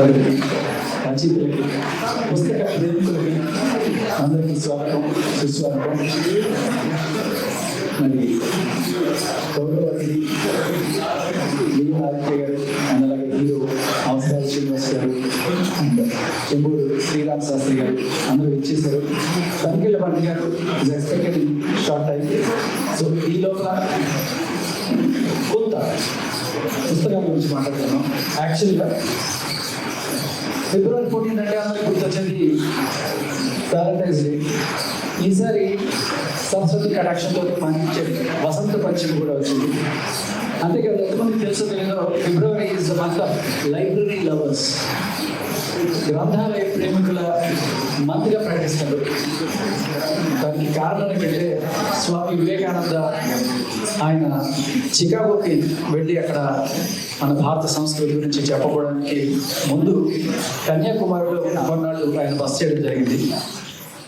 పెద్దవాళ్ళకి, రచయితలకి, పుస్తక ప్రేమికులకి అందరికీ స్వాగతం, సుస్వాగతం. మరి గౌరవ అతిథి ఆదిత్య గారు అండ్ అలాగే హీరో అవసరాలు శ్రీనివాస్ గారు అండ్ చెంబూరు శ్రీరామ్ శాస్త్రి గారు అందరూ ఇచ్చేశారు. సంఖ్యల పండుగ గారు is expected in short time. So ఈ లోపల కొంత పుస్తకాల గురించి మాట్లాడుతున్నాం. యాక్చువల్గా ఫిబ్రవరి 14 అంటే అందరికి గుర్తొచ్చేది వ్యాలంటైన్స్ డే. ఈసారి సరస్వతి కటాక్షంతో మంచి వసంత పంచమి కూడా వచ్చింది. అంతేకాదు ఎంతమందికి తెలుసు తెలియదో February is the month of library lovers, గ్రంథాలయ ప్రేమికుల మంత్గా ప్రకటిస్తారు. దానికి కారణం ఏంటంటే స్వామి వివేకానంద ఆయన చికాగోకి వెళ్ళి అక్కడ మన భారత సంస్కృతి గురించి చెప్పడానికి ముందు కన్యాకుమారిలో కొన్నాళ్ళు ఆయన బస్ చేయడం జరిగింది.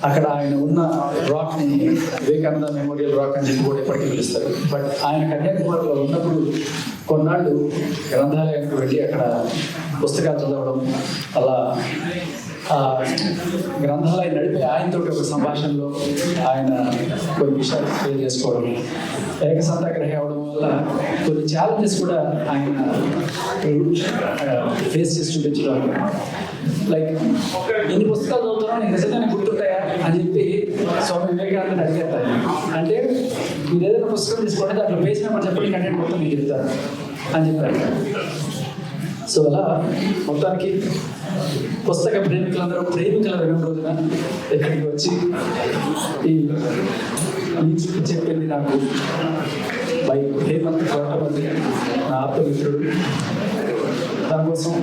అక్కడ ఆయన ఉన్న రాక్ని వివేకానంద మెమోరియల్ రాక్ అని చెప్పి కూడా ఇప్పటికీ పిలుస్తారు. బట్ ఆయన కన్యాకుమారిలో ఉన్నప్పుడు కొన్నాళ్ళు గ్రంథాలయానికి వెళ్ళి అక్కడ పుస్తకాలు చదవడం, అలా గ్రంథాలయం నడిపే ఆయనతో ఒక సంభాషణలో ఆయన కొన్ని విషయాలు షేర్ చేసుకోవడం, ఏకసంతాగ్రహి అవడం వల్ల కొన్ని ఛాలెంజెస్ కూడా ఆయన ఫేస్ చేసి చూపించడం. లైక్ ఎన్ని పుస్తకాలు చదువుతున్నావు, నీకు నిజంగానే గుర్తుంటాయా అని చెప్పి స్వామి వివేకానందని అడిగారు. అంటే మీరు ఏదైనా పుస్తకం తీసుకోండి, దాంట్లో పేజ్ నెంబర్ చెప్పండి, కంటెంట్ మొత్తం మీకు చెప్తారు అని చెప్పారు. సో అలా మొత్తానికి పుస్తక ప్రేమికులందరూ ప్రేమికుల రోజున ఇక్కడికి వచ్చి ఈ చెప్పింది నాకు బై హేమంత్ గౌతమంది, నా ఆప్తమిత్రుడు. దానికోసం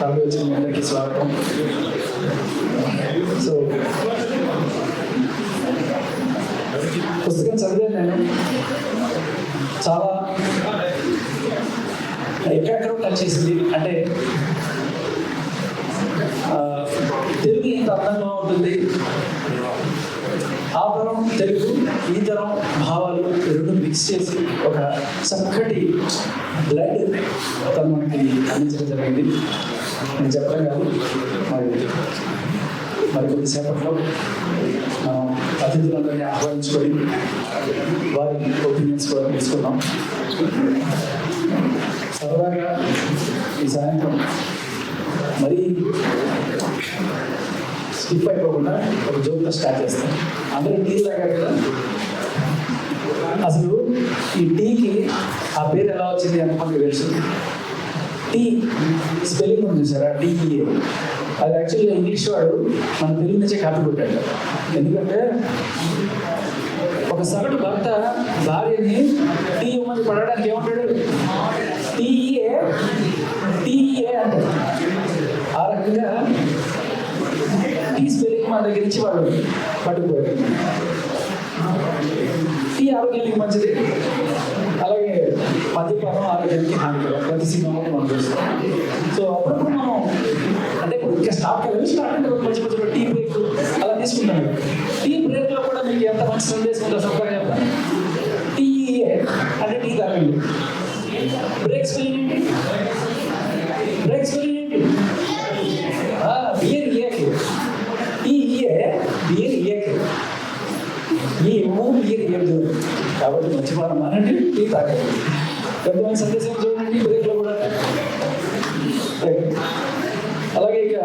తరలి వచ్చిన మీ అందరికీ స్వాగతం. సో పుస్తకం చదివాను నేను, చాలా ఎక్కడెక్కడో టచ్ చేసింది. అంటే తెలుగు ఇంత అందంగా ఉంటుంది, ఆ తరం తెలుగు ఈ తరం భావాలు రెండు మిక్స్ చేసి ఒక చక్కటి బ్లడ్ తను మనకి అందించడం జరిగింది. నేను చెప్పడం కాదు, మరి కొద్దిసేపట్లో అతిథులందరినీ ఆహ్వానించుకొని వారి ఒపీనియన్స్ కూడా తీసుకున్నాం. సరదాగా ఈ సాయంత్రం మరీ స్కిప్ అయిపోకుండా ఒక జోక్తో స్టార్ట్ చేస్తాం. అందరూ టీ తాగారు కదా, అసలు ఈ టీకి ఆ పేరు ఎలా వచ్చింది అనుకోండి తెలుసు. టీ స్పెల్లింగ్ ఉంది సార్, టీఈఏ. అది యాక్చువల్గా ఇంగ్లీష్ వాడు మన తెలుగు నుంచే కాపీ కొట్టాడు. ఎందుకంటే ఒక సగటు భర్త భార్యని టీ ఇవ్వమని పడడానికి ఏమంటాడు, టీఈఏ టీఈఏ అంటాడు. ఆ రకంగా టీ స్పెల్లింగ్ మన దగ్గర నుంచి వాడు పట్టుకుపోయాడు. టీ ఆరోగ్యానికి మంచిది, అలాగే మద్యపానం ఆరోగ్యానికి హానికరం. ప్రతి సినిమాలో మనం చూస్తాం. సో అప్పుడప్పుడు మనం అంటే ఇంకా స్టాప్ కదా, స్టార్ట్ మంచి మంచి టీ బ్రేక్ అలా తీసుకుంటాం. టీ బ్రేక్లో కూడా మీకు ఎంత మంచి సందేశం ఉందో సొంతంగా చెప్తాను. టీఈఏ అంటే టీ తాగండి. బ్రేక్ స్పెల్లింగ్ ఏంటి? బ్రేక్ స్పెల్లింగ్ ఏంటి? B R E A K. T E A B R E A K. ఈ బియర్ ఇయక్. కాబట్టి మర్చిపోవడం అనండి, టీ తాగండి. పెద్దమైన సందేశం చూడండి బ్రేక్లో కూడా. అలాగే ఇక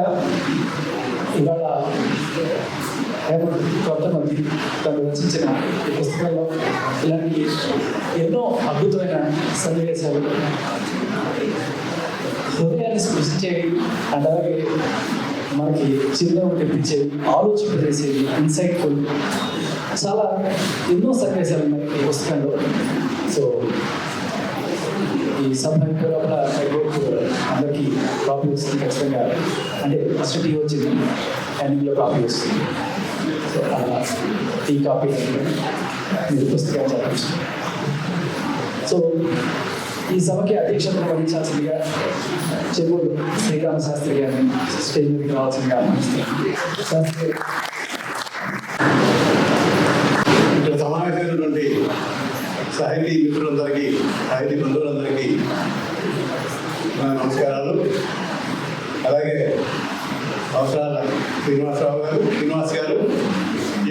ఇవాళ కొత్తమంది తను రచించిన ఈ పుస్తకాల్లో ఇలాంటి ఎన్నో అద్భుతమైన సన్నివేశాలు హృదయాన్ని స్పృశించేవి అండ్ అలాగే మనకి చిరునవ్వు తెప్పించేవి, ఆలోచింపజేసేవి, ఇన్సైట్ఫుల్ చాలా ఎన్నో సన్నివేశాలు ఉన్నాయి ఈ పుస్తకంలో. సో ఈ సభ లోపల అందరికీ కాపీ వస్తుంది ఖచ్చితంగా. అంటే ఫస్ట్ టీ వచ్చింది, ఎండింగ్లో కాపీ వస్తుంది. సో అలా టీ కాపీ మీరు పుస్తకాలు చదవచ్చు. సో ఈ సభకి అధ్యక్షతను వహించాల్సిందిగా చెంబూరు శ్రీరామ శాస్త్రి గారిని స్టేజ్ మీదకి రావాల్సిందిగా శాస్త్రి. ఇక్కడ సమావేశమైనటువంటి సాహితీ మిత్రులందరికీ, సాహితీ బంధువులందరికీ నా నమస్కారాలు. అలాగే అవసరాల శ్రీనివాస్ గారు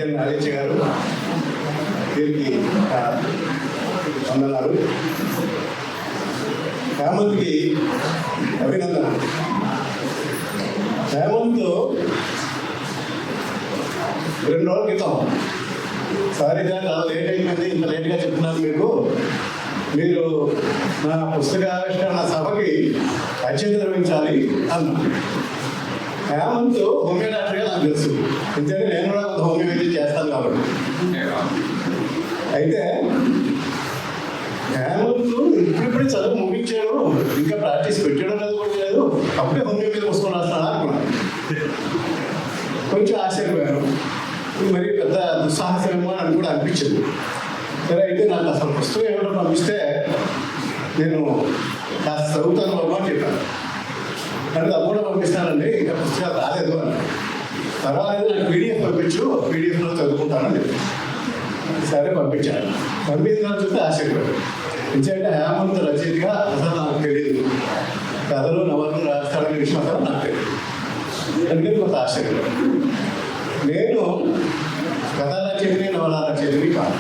ఎన్ నాగేశ్ గారు, వీరికి వందనాలు. హేమంత్కి అభినందన. హేమంత్ 2 రోజుల క్రితం, సారీ సార్ చాలా లేట్ అయిపోయింది, ఇంత లేట్గా చెప్తున్నాను మీకు, మీరు నా పుస్తకావిష్కరణ సభకి అధ్యక్షత వహించాలి అన్నా. హేమంత్ హోమియో డాక్టర్గా నాకు తెలుసు, ఎందుకంటే నేను కూడా కొంత హోమియో వైద్యం చేస్తాను కాబట్టి. అయితే హేమంత్ ఇప్పుడిప్పుడే చదువు ముగించాడు, ఇంకా ప్రాక్టీస్ పెట్టడం లేదు కూడా లేదు, అప్పుడే హోమియో మీద పుస్తకం రాస్తాను అనుకున్నాను. కొంచెం ఆశ్చర్యపోయాను, మరి పెద్ద దుస్సాహసమేమో అని కూడా అనిపించింది. సరే అయితే నాకు అసలు పుస్తకం ఏమిటో పంపిస్తే నేను కాస్త చదువుతాను బాబు అని చెప్పాను. అంటే అది కూడా పంపిస్తానండి, ఇంకా పుస్తకాలు రాలేదు అని. పర్వాలేదు, నాకు పీడిఎఫ్ పంపించు, పీడిఎఫ్లో చదువుకుంటానని చెప్పి సరే పంపించాను. పంపించిన చూస్తే ఆశ్చర్యపోయాడు. ఎందుకంటే హేమంత్ రచయితగా అసలు నాకు తెలియదు, కథలు నవలు రాస్తాడనే విషయం అసలు నాకు తెలియదు. అందుకని కొంత ఆశ్చర్యపోయాడు. నేను కథా రచయితని నవల రచయితని కాదు.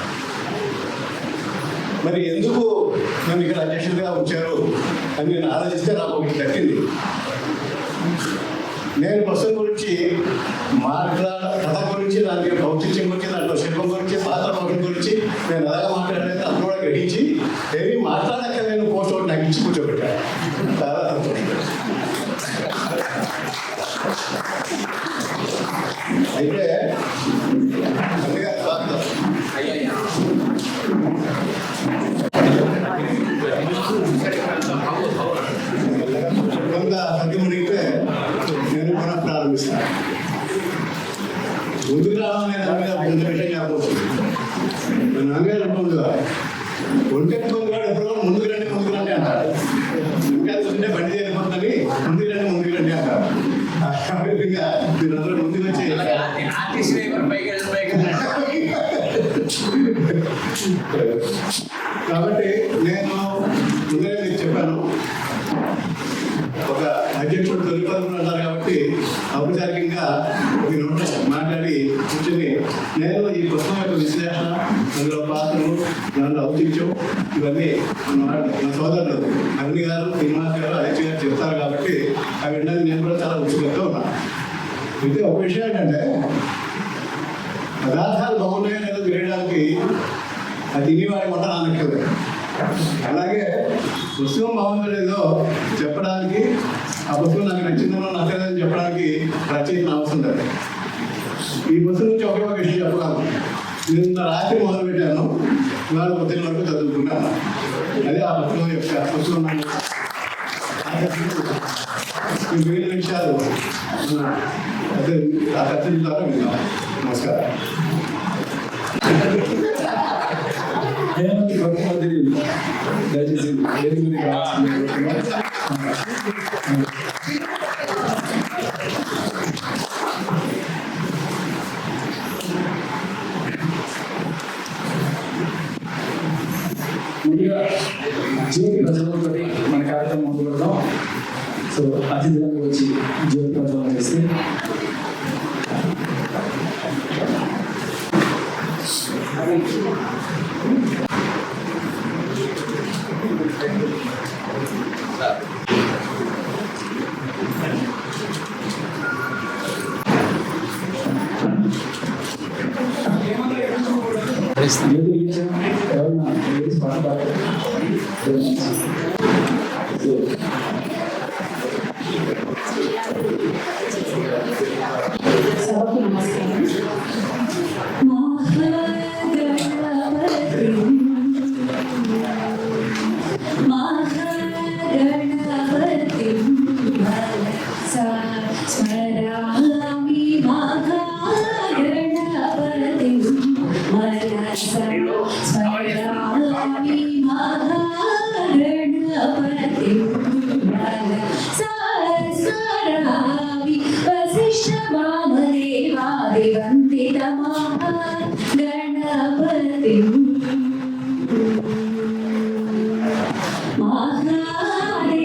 మరి ఎందుకు నన్ను ఇక్కడ అధ్యక్షుడిగా ఉంచారు అని నేను ఆలోచిస్తే నాకు ఒకటి దక్కింది. నేను పుస్తకం గురించి కథ గురించి, దానికి ఔచిత్యం గురించి, దాంట్లో శిల్పం గురించి, పాత్ర పౌరుల గురించి నేను అలాగా మాట్లాడలేదు. అప్పుడు కూడా గ్రహించి ఏమి మాట్లాడక నేను పోస్ట్ ఒకటి నాకు ఇచ్చి కూర్చోబెట్టాను. చాలా సంతోషం. అయితే అందుకే కొంత సత్యమునిగితే నేను కూడా ప్రారంభిస్తాను. ముందుకు రావాలనే దాని మీద కొంత విషయం జ్ఞాపకం. మా నాన్నగారు అనుకుంటుగా ఒంటెకి ముందుగాడు ఎప్పుడో ముందుకు రండి అంటారు. ఇంకా చూస్తుంటే బండి చేయకపోతుందని ముందుకు రండి అంటారు. ఇంకా మీరందరూ ముందుకు వచ్చి కాబట్టి నేను ముందే మీకు చెప్పాను, ఒక అధ్యక్షుడు తొలిపదులు అంటారు కాబట్టి ఔపచారికంగా మీరు మాట్లాడి కూర్చొని నేను ఈ పుస్తకం యొక్క విశ్లేషణ, అందులో పాత్రలు, దాంట్లో ఔచిత్యం ఇవన్నీ నా సోదరులు అగ్ని గారు, శ్రీనివాస్ గారు, అజయ్ గారు చెప్తారు కాబట్టి అవి వినడానికి నేను కూడా చాలా ఉత్సుకతతో ఉన్నాను. అయితే ఒక విషయం ఏంటంటే, పదార్థాలు బాగున్నాయో లేదో తెలియడానికి అది తినేవాడి వంట నాన్నక్కర్లేదు. అలాగే పుస్తకం బాగుందో లేదో చెప్పడానికి, ఆ పుస్తకం నాకు నచ్చిందో నచ్చలేదని చెప్పడానికి రచయిత అవసరం లేదు. ఈ పుస్తకం నుంచి ఒకే ఒక విషయం చెప్పగలను. నిన్న రాత్రి మొదలు పెట్టాను, ఇవాళ పొద్దున్న వరకు చదువుకున్నాను. అదే ఆ పుస్తకం యొక్క పుస్తకం మిగిలిన విషయాలు అదే ఆ చర్చల ద్వారా విన్నాం. నమస్కారం. దయచేసి ముందుగా జ్యోతి ప్రజ్వలతో మన కార్యక్రమం మొదలు పెడదాం. సో అతిథులకు వచ్చి జ్యోతి ప్రజ్వలన చేస్తే ఎవరన్నా సభకు నమస్కారం. స్మరామి మహాగణపతి స్మరామి మహాగణపతి స్మరామి వశిష్ఠ వామదేవాది వందిత మహాగణపతి మహాదేవ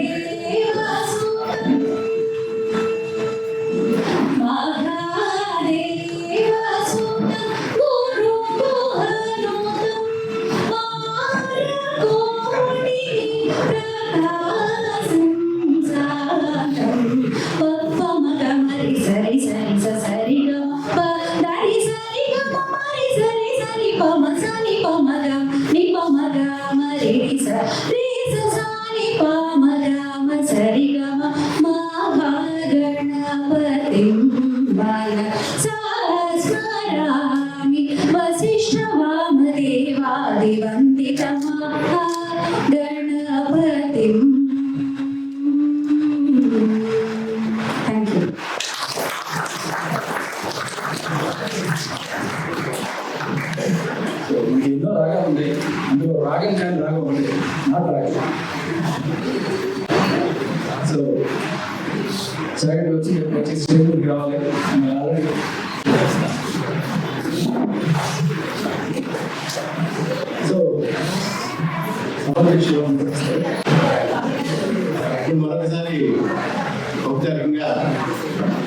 రాగం కానీ రాగం ఉంది, నాట్ రాగం. సో సెకండ్ వచ్చి స్టేట్మెంట్కి రావాలి. ఆల్రెడీ సో మరొకసారి ఔపచారికంగా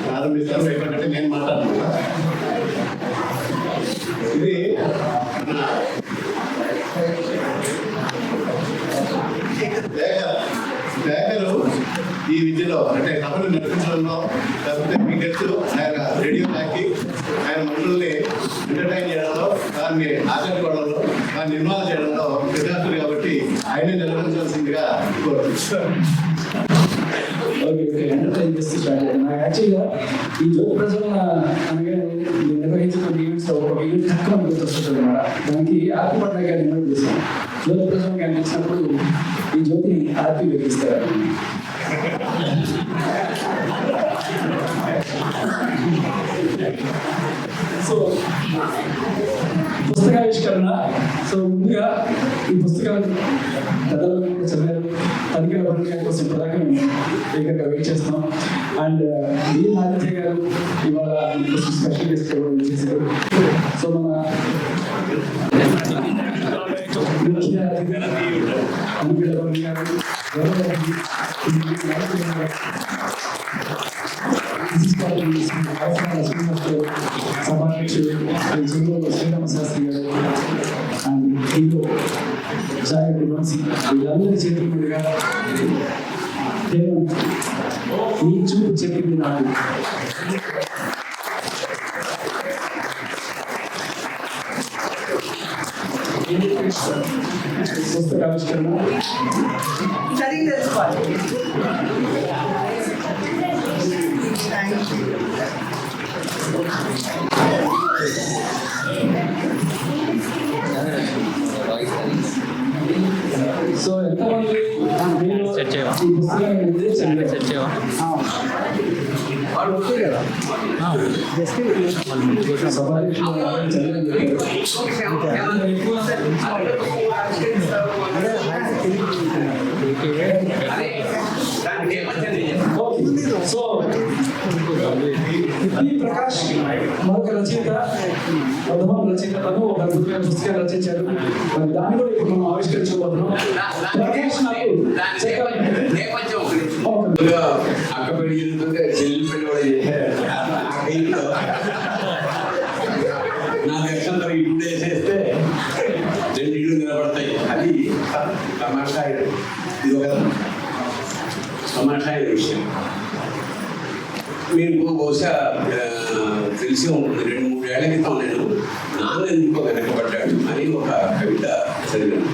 ప్రారంభిస్తాను. ఎక్కడంటే నేను మాట్లాడుతున్నా. ఇది శేఖరు ఈ విద్యలో అంటే సభను నడిపించడంలో, లేకపోతే మీకు తెలుసు ఆయన రేడియో తాకి ఆయన మనుషుల్ని ఎంటర్టైన్ చేయడంలో, దాన్ని ఆకట్టుకోవడంలో, దాన్ని ఇన్వాల్వ్ చేయడంలో విద్యార్థులు కాబట్టి ఆయనే నిలబడించాల్సిందిగా కోరుతున్నాను. ఎంటర్టైన్ చేస్తూ స్టార్ట్ అయ్యాను. నాకు యాక్చువల్గా ఈ జ్యోతి ప్రజలు అనగా నిర్వహించిన ఈవెంట్స్ ఒక ఈవెంట్ తక్కువ గుర్తొస్తుంది అనమాట. దానికి ఆర్తి పట్ల గారు ఇన్వైట్ చేశాను. జ్యోతి ప్రజలు కనిపించినప్పుడు ఈ జ్యోతిని ఆర్తి వెలిగిస్తారు. సో పుస్తకావిష్కరణ. సో ముందుగా ఈ పుస్తకాలు పెద్దలు కూడా చదివారు. తనిఖీల పత్రిక కోసం ఇప్పటిదాకా మేము దగ్గరగా వెయిట్ చేస్తున్నాం. అండ్ వీల్ ఆదిత్య గారు ఇవాళ స్పెషల్ గెస్ట్ కూడా చేశారు. సో మన ముఖ్య అతిథి తనిఖీల పత్రిక గారు, సభాధ్యక్షుడు శ్రీరామ శాస్త్రి గారు అండ్ హీరో జాయకుడు వంశీ, వీళ్ళందరి చేతుల మీదుగా ఈ చూపు చెప్పింది నాకు. పుస్తకావిష్కరణ సో ఎంతమంది ఈ పుస్తకాన్ని సో ప్రకాష్ మరొక రచయిత, ప్రథమ రచయిత, తను ఒక అద్భుతమైన పుస్తకాన్ని రచించారు. మరి దాన్ని కూడా ఇప్పుడు మనం ఆవిష్కరించబోతున్నాం. ప్రకాష్ నాకు అక్క పెళ్లి జరుగుతుంటే చెల్లి పెళ్లి కూడా చేశారు. నా దర్శనంలో ఇల్లు వేసేస్తే 2 ఇళ్ళు నిలబడతాయి. అది తమాషా. ఇది ఒక తమాషా విషయం. మీకు బహుశా తెలిసి ఉంటుంది, 2-3 ఏళ్ల క్రితం నేను నాన్న ఎందుకో వెనకబడ్డాడు అని ఒక కవిత చదివాను.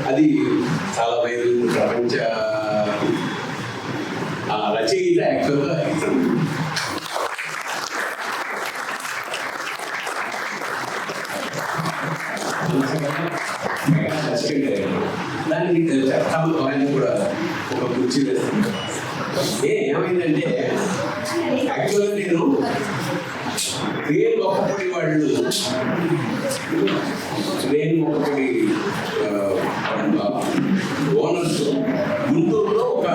అది చాలా వైరల్, ప్రపంచ రచయిత యాక్చువల్గా ఇతను. దానికి చెప్తాము ఆయన కూడా ఒక కుర్చీ వేస్తుంది. ఏమైందంటే యాక్చువల్గా నేను ఒకప్పటి వాళ్ళు ఒకప్పటి ఓనర్స్ గుంటూరులో ఒక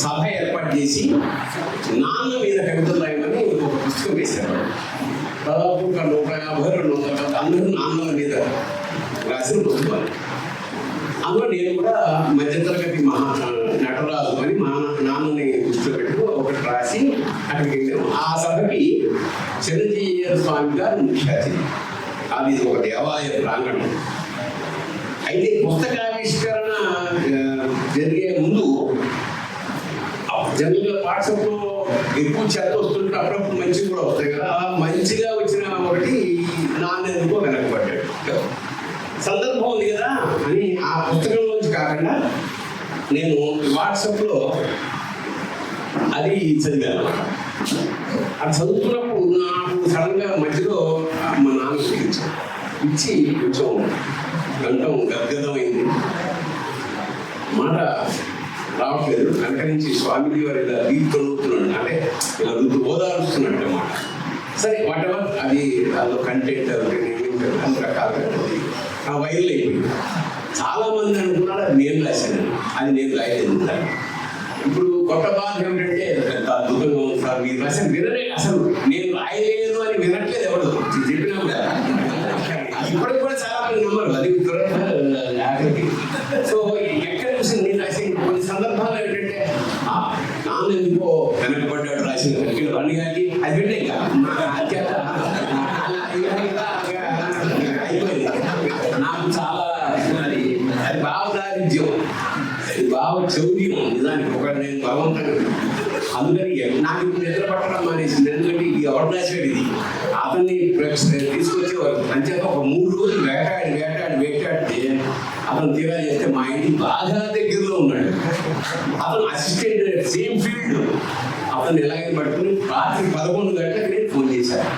సభ ఏర్పాటు చేసి నాన్న మీద కవితలు రాయమని ఒక పుస్తకం వేశారు. దాదాపు 150-200 అందరూ నాన్నల మీద రాసిన పుస్తకాలు. అందులో నేను కూడా మధ్యతరగతి నటరాజు అని మా నాన్నని దృష్టిలో పెట్టుకో ఒకటి రాసి అక్కడికి వెళ్ళాము. ఆ సభకి చిరంజీవి స్వామి గారు ముఖ్య అతిథి. అది ఒక దేవాలయ ప్రాంగణం. అయితే పుస్తకావిష్కరణ జరిగే ముందు జనరల్గా వాట్సాప్లో ఎక్కువ చెత్త వస్తుంటే అప్పుడప్పుడు మంచిగా కూడా వస్తాయి కదా. అలా మంచిగా వచ్చిన ఒకటి నాన్న ఎందుకో వెనకబడ్డాడు. సందర్భం ఉంది కదా అని ఆ పుస్తకంలోంచి కాకుండా నేను వాట్సాప్లో అది చదివాను. అది చదువుతున్నప్పుడు నాకు సడన్గా మధ్యలో మా నాన్న ఇచ్చి కొంచెం గంటం గద్గదమైంది, మాట రావట్లేదు. కనుక నుంచి స్వామిజీ వారు ఇలా చదువుతున్నాడు, అంటే ఇలా ఓదారుస్తున్నాడు అన్నమాట. సరే వాటెవర్ అది అందులో కంటెంట్ అన్ని రకాలుగా వైరల్ అయిపోయింది. చాలా మంది అనుకున్నారు అది నేను రాశాను, అది నేను రాయలేదు. ఇప్పుడు కొత్త బాధ ఏమిటంటే పెద్ద అద్భుతంగా ఉంది సార్ మీరు రాసిన వినరే, అసలు నేను రాయలేదు అని వినట్లేదు ఎవరు చెప్పినా కూడా. ఇప్పటికి కూడా చాలా మంది నమ్మరు, అది ఆఖరికి. సో ఎక్కడ చూసి నేను రాసిన కొన్ని సందర్భాలు ఏంటంటే నాన్న ఎందుకో వెనకబడ్డాడు రాసిన రండి గారికి అది పెట్టే ఇంకా అయిపోయింది. నాకు చాలా అది భావదారిద్యం, అది భావ చౌర్యం నిజానికి. ఒక నేను బలవంతంగా అందుకని నాకు ఇప్పుడు నిద్ర పట్టడం మానేసింది. ఎందుకంటే ఇది ఎవరు రాశాడు, ఇది అతన్ని తీసుకొచ్చేవారు. అంచేత ఒక 3 రోజులు వేటాడితే అతను తీరా చేస్తే మా ఇంటికి బాగా దగ్గరలో ఉన్నాడు. అతను అసిస్టెంట్, సేమ్ ఫీల్డ్. అతను ఎలాగైనా పట్టుకుని రాత్రి 11 గంటలకు నేను ఫోన్ చేశాను.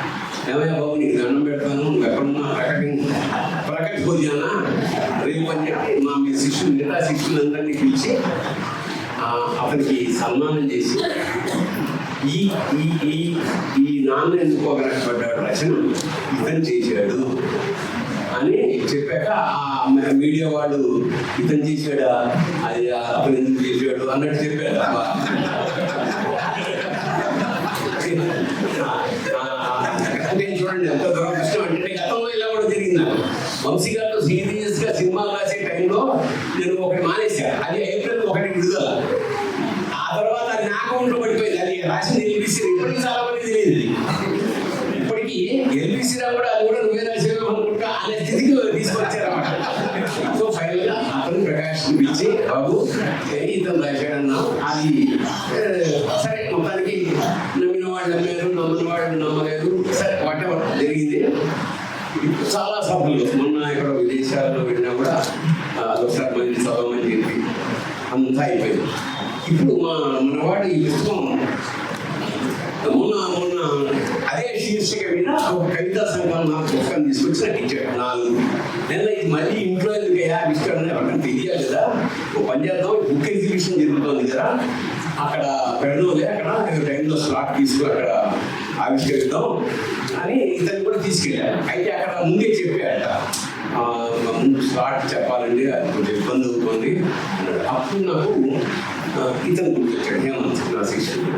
ఏమయ్యా బాబు నీకు దండం పెడతాను, నువ్వు ఎక్కడున్నా ప్రకటిపోతున్నా రేపు అని చెప్పి మా మీ శిష్యులు మిగతా శిష్యులందరినీ పిలిచి అతనికి సన్మానం చేసి ఈ ఈ ఈ ఈ నాన్న ఎందుకో వెనకబడ్డాడు రచన ఇతను చేశాడు అని చెప్పాక ఆ మీడియా వాళ్ళు ఇతను చేశాడా, అది అతను ఎందుకు చేశాడు అన్నట్టు చెప్పారు. అంటే చూడండి ఎంత దురదృష్టం అంటే గతంలో ఇలా కూడా జరిగింది. వంశీ గారితో సీరియస్గా సినిమాలు రాసే టైంలో నేను ఒకటి మానేశాను. అది ఏప్రిల్ 1 విడుదల. ఆ తర్వాత అది నా అకౌంట్లో పడిపోయింది. అది రాసింది ఎల్బీసీ. ఇప్పటికీ చాలా మంది తెలియదు. ఇప్పటికీ ఎల్బీసీ రా కూడా అది కూడా నువ్వే రాసేవో అనుకుంటా అనే స్థితికి తీసుకొచ్చారన్నమాట. సో ఫైనల్గా అతను ప్రకాష్ పిలిచి బాబు ఇతను రాశాడన్నా అది సరే మొత్తానికి నమ్మిన వాళ్ళు నమ్మారు, నమ్మని వాళ్ళు నమ్మలేదు. సరే వాటెవర్ జరిగింది. చాలా సభలు మొన్న ఇక్కడ విదేశాల్లో వెళ్ళినా కూడా అదొకసారి మంది చదవమని చెప్పి అంతా అయిపోయింది. ఇప్పుడు మనవాడు ఈ పుస్తకం మొన్న అదే శీర్షిక మీద ఒక కవితా సంఘం నాకు పుస్తకం తీసుకొచ్చి నాకు ఇచ్చాడు 4. నేను ఇది మళ్ళీ ఇంట్లో ఎందుకయ్యా ఇష్టం ఎవరికైనా తెలియాలి కదా, ఒక పని చేద్దాం, బుక్ ఎగ్జిబిషన్ జరుగుతుంది కదా అక్కడ పెడదాంలే, అక్కడ టైంలో స్లాట్ తీసుకుని అక్కడ ఆవిష్కరిద్దాం అని ఇతను కూడా తీసుకెళ్ళాను. అయితే అక్కడ ముందే చెప్పాడట, ముందు స్లాట్ చెప్పాలండి అది కొంచెం ఇబ్బంది అవుతుంది అన్నాడు. అప్పుడు నాకు ఇతను గుర్తొచ్చాడు, హేమంత్ నా శిష్యుడు.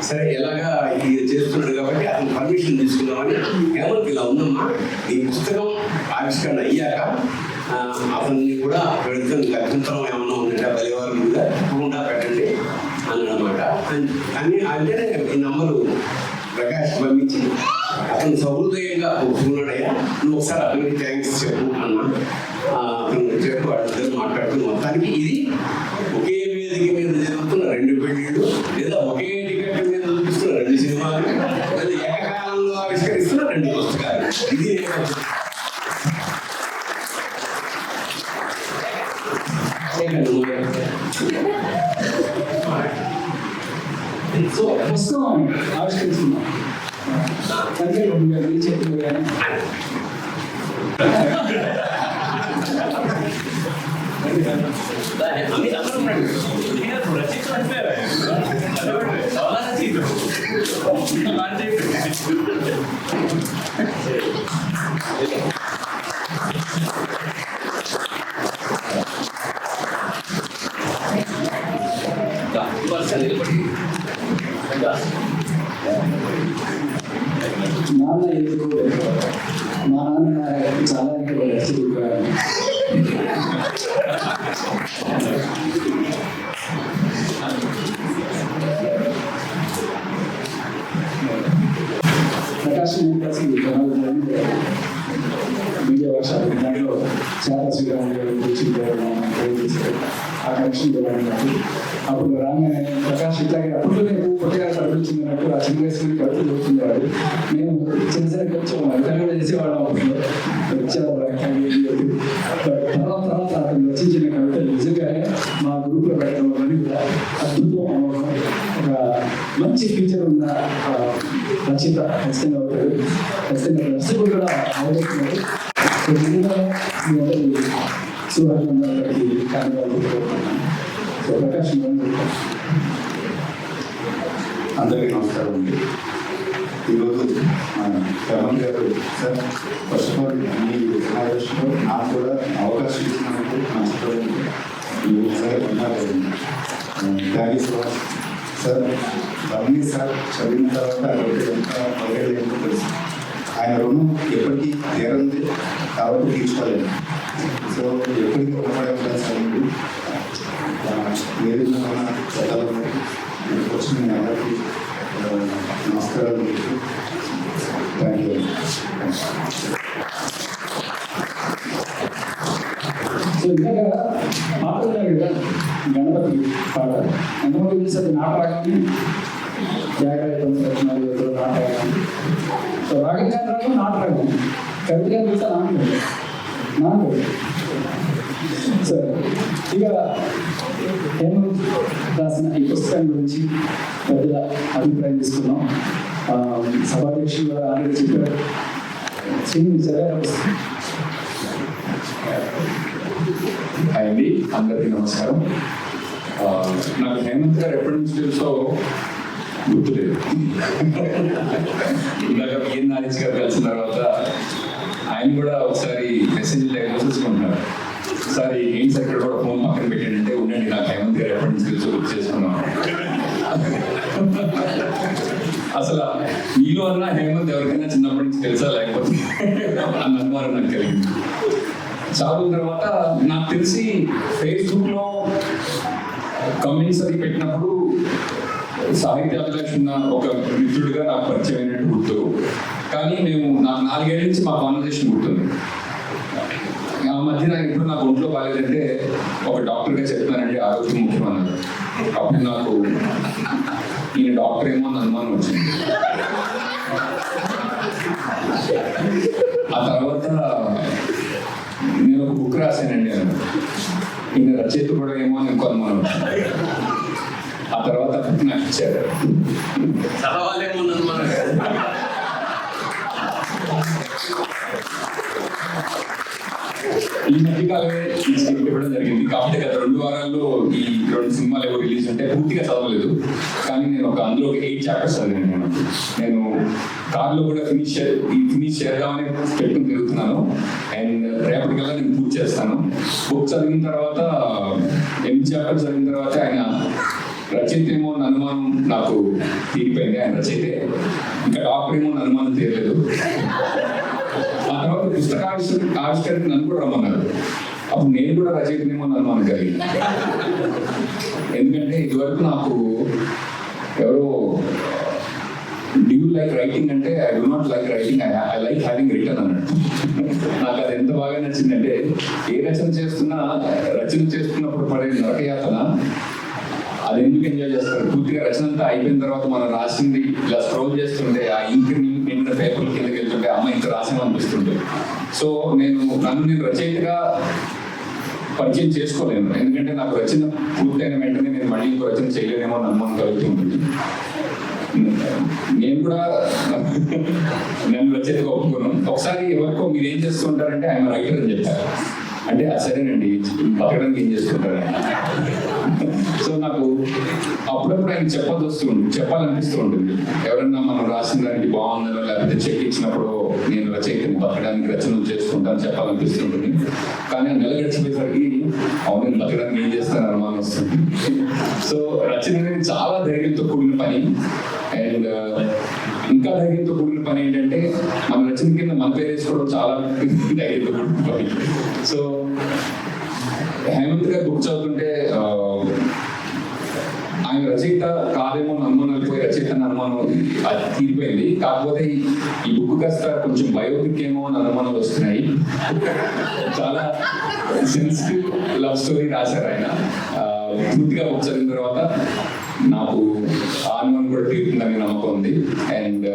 సరే ఎలాగా ఇది చేస్తున్నాడు కాబట్టి అతను పర్మిషన్ తీసుకుందామని, హేమంత్ ఇలా ఉందమ్మా ఈ పుస్తకం ఆవిష్కరణ అయ్యాక అతన్ని కూడా పెడుతుంది, అభ్యంతరం ఏమన్నా ఉందంటే బలివారు మీద తప్పకుండా పెట్టండి అన్నమాట. అని అంటే ఈ నంబరు ప్రకాష్ పంపించి అతను సహృదయంగా ఒప్పుకున్నాడయ్యా, నువ్వు ఒకసారి అతనికి థ్యాంక్స్ చెప్పు అన్నా. అతను చెప్పు వాళ్ళిద్దరు మాట్లాడుతూ మొత్తానికి ఇది ఒకే వేదిక మీద జరుగుతున్న 2 పెళ్ళిళ్ళు, లేదా ఒకే టికెట్ మీద చూపిస్తున్న 2 సినిమాలు, లేదా ఏకకాలంలో ఆవిష్కరిస్తున్న 2 పుస్తకాలు. ఇది సో పుస్తకం ఆవిష్కరిస్తున్నాం అంటే చెప్పిన కానీ నాన్న ఎందుకు మా నాన్న చాలా ప్రకాశం మీడియా వర్షాలు దాంట్లో చాలా శ్రీరామ్ ఆ కనెక్షన్ ఇవ్వడానికి అప్పుడు రాగానే ప్రకాష్ ఇట్లాగే అప్పుడు నేను కొత్తగా కనిపించినట్టు ఆ చిన్న వయసులో కడుపు చదువుతుండేవాడు. నేను చిన్న చిన్న కొంచెం అర్థం కూడా చేసేవాళ్ళం అప్పుడు తర్వాత అతను రచించిన కవితలు నిజంగానే మా గ్రూప్లో పెట్టడం అని కూడా అద్భుతం. ఒక మంచి ఫ్యూచర్ ఉన్న రచయిత ఖచ్చితంగా అవుతాడు, ఖచ్చితంగా దర్శకుడు కూడా అవుతున్నాడు. సుభాష్ కార్యక్రమాలు. సో ప్రకాశం అందరికీ నమస్కారం అండి. ఈరోజు కమల్ గారు సార్ ఫస్ట్ ఆఫ్ ఆల్ మీ సమావేశంలో నాకు కూడా అవకాశం ఇచ్చినందుకు నష్టపోయింది sir thank you so much sir. అవన్నీ సార్ చదివిన తర్వాత అదొకటి ఎంత పగలేదో తెలుసు. ఆయన రుణం ఎప్పటికీ తీరంది కాబట్టి తీర్చుకోలేదు. సో ఎప్పటికీ రుణపడే ఉండాలి సార్. మీరు ఏదైనా చట్టాలను వచ్చిన మీ అందరికీ నమస్కారాలు. Thank you. సో ఇందాక మాట్లాడారు కదా గణపతి పాట ఎంతమంది చూసారు? నాటరాగాన్ని జాగ్రత్త నాటరాగం. సో రాగం కానీ రాగం నాటరాగం కవిత గారు చూస్తే నాన్నగారు. సరే, ఇక హేమంత్ రాసిన ఈ పుస్తకం గురించి పెద్దల అభిప్రాయం తీసుకున్నాం. సభాధ్యక్షులు గారు ఆల్రెడీ చెప్పారు. చదివారు పుస్తకం. హాయ్ అండి, అందరికీ నమస్కారం. నాకు హేమంత్ గారు ఎప్పటి నుంచి తెలుసో గుర్తులేదు. ఇందాక బిఎన్ నాలెడ్జ్ గారు కలిసిన తర్వాత ఆయన కూడా ఒకసారి మెసేజ్ చూసుకుంటున్నారు. ఒకసారి ఏంటి సార్ ఇక్కడ కూడా ఫోన్ పక్కన పెట్టాడంటే ఉండండి, నాకు హేమంత్ గారు ఎప్పటి నుంచి తెలుసో గుర్తు చేసుకున్నాం. అసలు మీలో అన్నా హేమంత్ ఎవరికైనా చిన్నప్పటి నుంచి తెలుసా లేకపోతే అన్న అనుమానం నాకు కలిగింది. చదువుల తర్వాత నాకు తెలిసి ఫేస్బుక్లో కమెంట్స్ అది పెట్టినప్పుడు సాహిత్యాభిలాష్ ఉన్న ఒక మిత్రుడిగా నాకు పరిచయం అయినట్టు గుర్తు. కానీ నాకు 4 ఏళ్ళ నుంచి మా కాన్వర్సేషన్ గుర్తుంది. ఆ మధ్య ఇప్పుడు నాకు ఒంట్లో బాగాలేదంటే ఒక డాక్టర్గా చెప్తానండి ఆరోగ్యం ముఖ్యం అన్నారు. అప్పుడు నాకు ఈయన డాక్టర్ ఏమో అని అనుమానం వచ్చింది. ఆ తర్వాత నేను ఒక బుక్ రాశానండి. ఈయన రచయిత కూడా ఏమో అని ఇంకో అనుమానం వచ్చింది. ఆ తర్వాత బుక్ నాకు ఇచ్చారు. చదవాలేమో అనుమానం. ఈ మధ్యకాలమే ఈ స్క్రిప్ట్ ఇవ్వడం జరిగింది. కాకపోతే గత 2 వారాల్లో ఈ 2 సినిమాలు ఏవో రిలీజ్ ఉంటే పూర్తిగా చదవలేదు. కానీ నేను అందులో ఒక 8 చాప్టర్స్ చదివాను. నేను కార్లో కూడా ఫినిష్ చేద్దామని పెట్టుకుని తిరుగుతున్నాను. అండ్ రేపటికల్లా నేను పూర్తి చేస్తాను. బుక్ చదివిన తర్వాత 8 చాప్టర్స్ చదివిన తర్వాత ఆయన రచయిత ఏమో అన్న అనుమానం నాకు తీరిపోయింది. ఆయన రచయితే, ఇంకా డాక్టర్ ఏమో అన్న అనుమానం తీరలేదు. ఆ తర్వాత ఆవిష్కరణకి నన్ను కూడా రమ్మన్నారు. అప్పుడు నేను కూడా రచయితనేమో అన్న అనుమానం కలిగింది. ఎందుకంటే ఇదివరకు నాకు ఎవరో డూ యూ లైక్ రైటింగ్ అంటే I do not like writing, I like having return అన్నట్టు. నాకు అది ఎంత బాగా నచ్చిందంటే ఏ రచన చేస్తున్నప్పుడు పడే నరకయాతన అది ఎందుకు ఎంజాయ్ చేస్తారు. పూర్తిగా రచన అంతా అయిపోయిన తర్వాత మనం రాసింది ఇలా స్క్రోల్ చేస్తుంటే ఆ ఇంక్ నిండిన పేపర్ల కిందకి వెళ్తుంటే అమ్మ ఇంత రాసామనిపిస్తుండే. సో నన్ను నేను రచయితగా పరిచయం చేసుకోలేను. ఎందుకంటే నాకు రచన పూర్తయిన వెంటనే నేను మళ్ళీ ఇంకో రచన చేయలేనేమో అని అనుమానం కలుగుతుంటుంది. నేను కూడా నన్ను రచయితగా ఒప్పుకున్నాను. ఒకసారి ఎవరికో మీరు ఏం చేస్తుంటారంటే ఆయన రైటర్ అని చెప్పారు. అంటే సరేనండి, బతకడానికి ఏం చేస్తుంటారని. సో నాకు అప్పుడప్పుడు ఆయన చెప్పాలనిపిస్తూ ఉంటుంది. ఎవరన్నా మనం రాసిన దానికి బాగుందనో లేకపోతే చెక్ ఇచ్చినప్పుడు నేను రచయితని బతకడానికి రచనలు చేసుకుంటాను చెప్పాలనిపిస్తుంటుంది. కానీ ఆ నెల గడిచిపోయేసరికి అవును నేను బతకడానికి ఏం చేస్తాను అనుమానం వస్తుంది. సో రచన అనేది చాలా ధైర్యంతో కూడిన పని. అండ్ ఇంకా ధైర్యంతో కూడిన పని ఏంటంటే మన రచన కింద మన పేరు వేసుకోవడం చాలా ధైర్యంతో కూడిన పని. సో హేమంత్ గారు బుక్ చదువుతుంటే ఆయన రచయిత కాదేమో అనుమానాలు పోయి రచయిత అనుమానం అది తీరిపోయింది. కాకపోతే ఈ బుక్ కాస్త కొంచెం బయోపిక్ ఏమో అని అనుమానాలు వస్తున్నాయి. చాలా సెన్సిటివ్ లవ్ స్టోరీ రాశారు ఆయన. పూర్తిగా బుక్ చదివిన తర్వాత నాకు ఆ అనుమానం కూడా తీరుతుందని నమ్మకం ఉంది. అండ్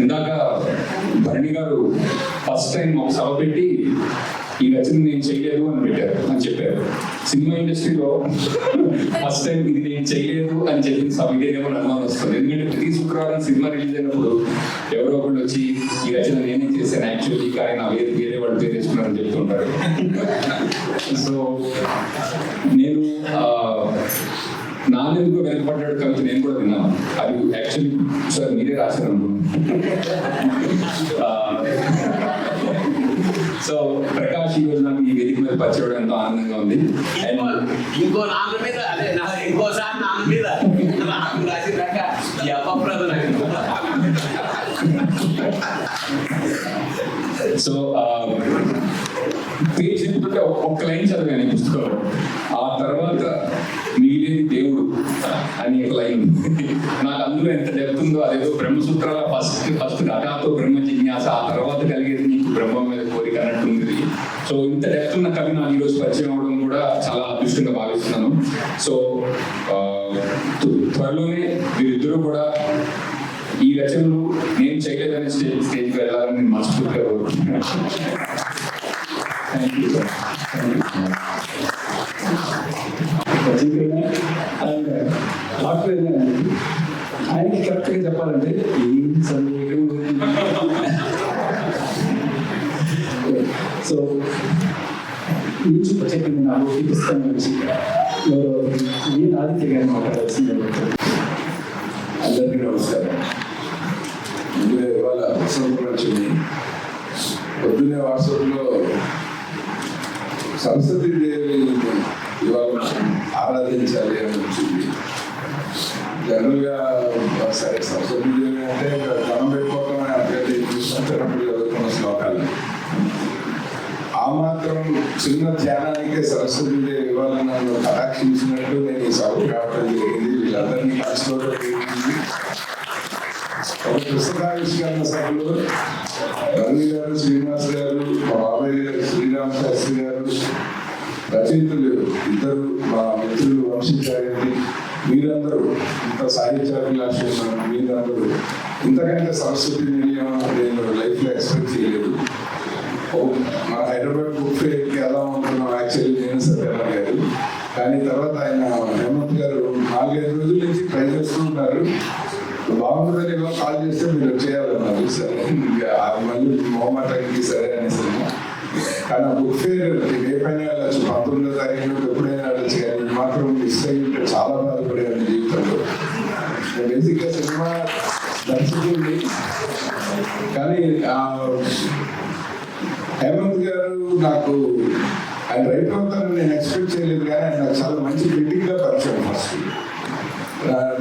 ఇందాక భరణి గారు ఫస్ట్ టైం ఒక సభ పెట్టి ఈ రచన నేను చేయలేదు అని చెప్పారు. సినిమా ఇండస్ట్రీలో ఫస్ట్ టైం ఇది నేను చేయలేదు అని చెప్పిన సభ ఇదేమో అనుమానం వస్తుంది. ఎందుకంటే ప్రతి శుక్రవారం సినిమా రిలీజ్ అయినప్పుడు ఎవరో ఒకళ్ళు వచ్చి ఈ రచన నేనే చేశాను యాక్చువల్లీ, కానీ నా వేరే వాళ్ళు పేరు వేసుకున్నారని చెప్తుంటారు. సో నేను నాన్నెందుకు వెనుకబడ్డాడు కవిత నేను కూడా విన్నాను. అది యాక్చువల్లీ సార్ మీరే రాశారు సో ప్రకాష్ ఈ రోజు నాకు ఈ వేదిక మీద పరిచయం ఎంతో ఆనందంగా ఉంది. ఇంకో నాన్న మీద అదే ఇంకోసారి నాన్న మీద నాకు రాసినాక ఈ అపప్రద సో పేజ్ చెప్తుంటే ఒక్క లైన్ చదివాను ఈ పుస్తకంలో. ఆ తర్వాత మిగిలేని దేవుడు అని ఒక లైన్. నాకు అందులో ఎంత డెప్త్ ఉందో, అదేదో బ్రహ్మసూత్రాల ఫస్ట్ రకాతో బ్రహ్మ జిజ్ఞాస, ఆ తర్వాత కలిగేది నీకు బ్రహ్మ మీద కోరిక అన్నట్టుంది. సో ఇంత డెప్త్ ఉన్న కవి నాకు ఈరోజు పరిచయం అవడం కూడా చాలా అదృష్టంగా భావిస్తున్నాను. సో త్వరలోనే వీరిద్దరూ కూడా ఈ రచనలు నేను చేయలేదని స్టేజ్కి వెళ్ళాలని నేను మనస్ఫూర్తిగా కోరుకుంటున్నాను. Thank you sir. And doctor ఏంటంటే ఆయనకి కరెక్ట్గా చెప్పాలంటే ఏం చదువు. సో ఈ చెప్పింది నాకు ఈ పుస్తకం గురించి ఏ ఆదిత్య గారిని మాట్లాడాల్సింది. అందరికీ నమస్కారం. ముందే ఇవాళ వసంతం వచ్చింది. పొద్దున్నే వాట్సాప్లో సరస్వతీ దేవి ఇవాళ ఆరాధించాలి అని వచ్చింది. జనరల్గా సరే సరస్వతీ దేవి అంటే ధనం పెట్టుకోవడం అని అభ్యర్థి చిన్నప్పుడు చదువుకున్న శ్లోకాలు. ఆ మాత్రం చిన్న ధ్యానానికే సరస్వతీ దేవి ఇవాళ నన్ను కటాక్షించినట్టు నేను ఈ సభకు రావడం జరిగింది. వీళ్ళందరినీ కలుసుకోవడం జరిగింది. ఒక పుస్తకావిష్కరణ సభలో రవి గారు, శ్రీనివాస్ గారు, మా బాబాయ్ గారు, శ్రీరామ్ శాస్త్రి గారు, రచయితలు ఇద్దరు, మా మిత్రులు వంశీచార్యులు, మీరందరూ ఇంత సాహిత్యాభిలాష మీరందరూ ఇంతకంటే సరస్వతి నిలయం నేను లైఫ్లో ఎక్స్పెక్ట్ చేయలేదు. మన హైదరాబాద్ బుక్ ఫేర్కి ఎలా ఉంటున్నాం యాక్చువల్లీ నేను సత్యనారాయణ గారు. కానీ తర్వాత ఆయన హేమంత్ గారు 4-5 రోజుల నుంచి ట్రై చేస్తూ ఉన్నారు. బాగుంటుందని ఏమో కాల్ చేస్తే మీరు వచ్చేయాలన్నారు. సరే మళ్ళీ మొహమాటానికి సరే అనేసి. కానీ ఆ బుక్ ఫేర్ రేపైనా వెళ్ళచ్చు, 19వ తారీఖు ఎప్పుడైనా వెళ్ళచ్చు. కానీ మాత్రం మిస్ అయ్యి ఉంటే చాలా బాధపడేవాడి జీవితంలో. బేసిక్గా సినిమా నచ్చుతుంది. కానీ హేమంత్ గారు నాకు ఆయన రైట్ అవుతారని నేను ఎక్స్పెక్ట్ చేయలేదు. కానీ ఆయన నాకు చాలా మంచి క్రిటిక్గా పరిచయం. ఫస్ట్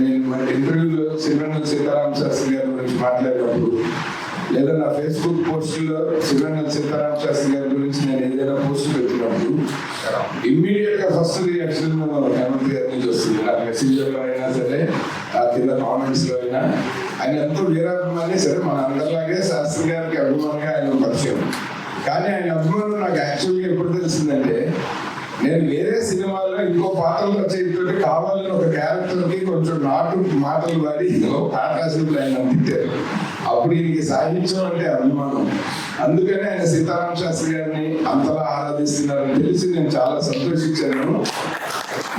నేను మన ఇంటర్వ్యూలో సిరివెన్నెల సీతారామ శాస్త్రి గారి గురించి మాట్లాడినప్పుడు, లేదా నా ఫేస్బుక్ పోస్టులో సిరివెన్నెల సీతారామ శాస్త్రి గారి గురించి నేను ఏదైనా పోస్ట్ పెట్టినప్పుడు ఇమ్మీడియట్గా ఫస్ట్ రియాక్షన్ హేమంత్ గారి నుంచి వస్తుంది. నాకు మెసేజ్లో అయినా సరే, ఆ కింద కామెంట్స్లో అయినా. ఆయన ఎంతో వీరాభిమాని. సరే మన అందరిలాగే శాస్త్రి గారికి అభిమానంగా ఆయన పరిచయం. కానీ ఆయన అభిమానం నాకు యాక్చువల్గా ఎప్పుడు తెలిసిందంటే, నేను వేరే సినిమాలో ఇంకో పాటలు రచయితతో కావాలని ఒక క్యారెక్టర్కి కొంచెం నాటు మాటలు వాడి పాట రాసినప్పుడు ఆయన తిట్టారు. అప్పుడు ఈయనకి సాహిత్యం అంటే అభిమానం. అందుకనే ఆయన సీతారామ శాస్త్రి గారిని అంతలా ఆరాధిస్తున్నారని తెలిసి నేను చాలా సంతోషించాను.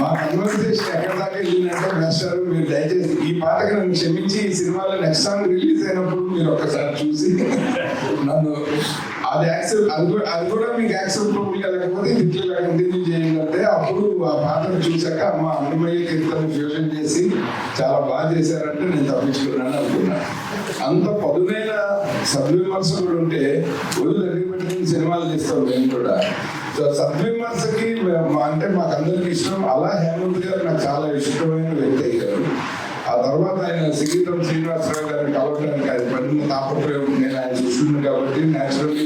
మా కన్వర్సేషన్ ఎక్కడ దాకా వెళ్ళిందంటే, మాస్టర్ మీరు దయచేసి ఈ పాటకి నన్ను క్షమించి ఈ సినిమాలో నెక్స్ట్ సాంగ్ రిలీజ్ అయినప్పుడు మీరు ఒక్కసారి చూసి నన్ను అది యాక్సెప్ట్, అది కూడా మీకు యాక్సెప్టబుల్ లేకపోతే ఇట్లా కంటిన్యూ చేయగలిగితే అప్పుడు ఆ పాటను చూశాక అమ్మ అన్నమయ్య కీర్తన ఫ్యూజన్ చేసి చాలా బాగా చేశారంటే నేను తప్పించుకున్నాను అనుకున్నాను. అంత పదునైన సద్విమర్శకుడు ఉంటే ఒళ్ళు దగ్గర సినిమాలు తీస్తాం మేము కూడా. సో సద్విమర్శకి అంటే మాకందరికి ఇష్టం. అలా హేమంత్ గారు నాకు చాలా ఇష్టమైన వ్యక్తి అయ్యారు. ఆ తర్వాత ఆయన సిగీతం శ్రీనివాసరావు గారిని కలవడానికి ఆయన పడిన తాపత్రయం నేను ఆయన చూస్తున్నాను కాబట్టి న్యాచురల్లీ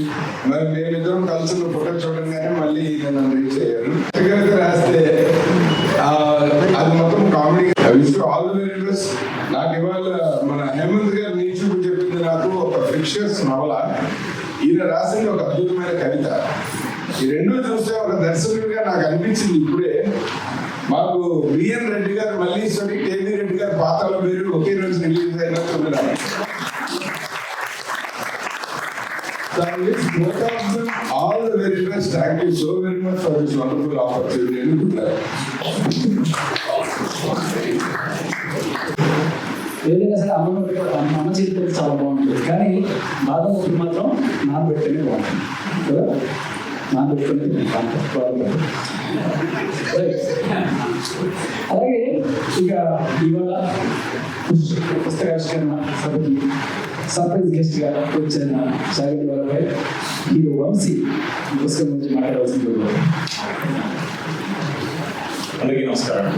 మరి మేమిద్దరం కలిసి ఫోటో చూడంగానే మళ్ళీ నన్ను రీచ్ అయ్యారు. రాస్తే అది మొత్తం comedy. Wish all the very best. నాకు ఇవాళ మన హేమంత్ గారు నీ చూపు చెప్పింది నాకు ఒక ఫిక్షన్స్ నవల, ఈయన రాసింది ఒక అద్భుతమైన కవిత. ఈ రెండు చూస్తే ఒక దర్శకుడిగా నాకు అనిపించింది ఇప్పుడే. మాకు బిఎన్ రెడ్డి గారు, మల్లీశ్వరి, కేవీ రెడ్డి గారు పాత్రల పేరు ఒకే రోజు రిలీజ్ అయినట్టున్నారు. All the very best. Thank you so very much for this wonderful opportunity. ఏదైనా సరే అమ్మ చేతి పెట్టి చాలా బాగుంటుంది. కానీ బాదం ఒకటి మాత్రం నానబెట్టేనే బాగుంటుంది కదా. అలాగే ఇక ఇవాళ పుస్తకావిష్కరణ సభకి సర్ప్రైజ్ గెస్ట్ గా వచ్చిన సాగర్ బాబాయ్ హీరో వంశీ పుస్తకం గురించి మాట్లాడాల్సింది. అందరికీ నమస్కారం.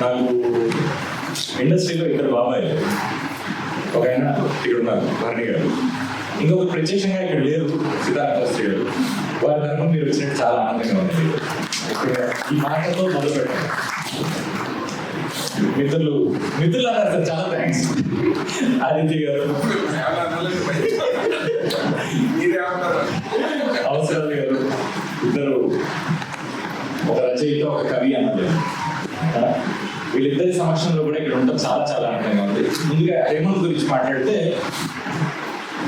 నాకు ఇండస్ట్రీలో ఇద్దరు బాబాయ్, ఒక ఆయన ఇక్కడ ఉన్నారు భరణి గారు, ఇంకొక ప్రత్యక్షంగా ఇక్కడ లేరు సీతారామశాస్త్రి గారు. వారి తరఫున మీరు వచ్చినట్టు చాలా ఆనందంగా ఉంది. ఇక్కడ ఈ మాటతో మొదలు పెట్టారు. మిత్రులు అన్నారు సార్, చాలా థ్యాంక్స్. ఆదిత్య గారు, అవసరాలు గారు, ఇద్దరు, ఒక రచయిత ఒక కవి అన్నది. వీళ్ళిద్దరి సమక్షంలో కూడా ఇక్కడ ఉండడం చాలా చాలా ఆనందంగా ఉంది. ముందుగా హేమంత్ గురించి మాట్లాడితే,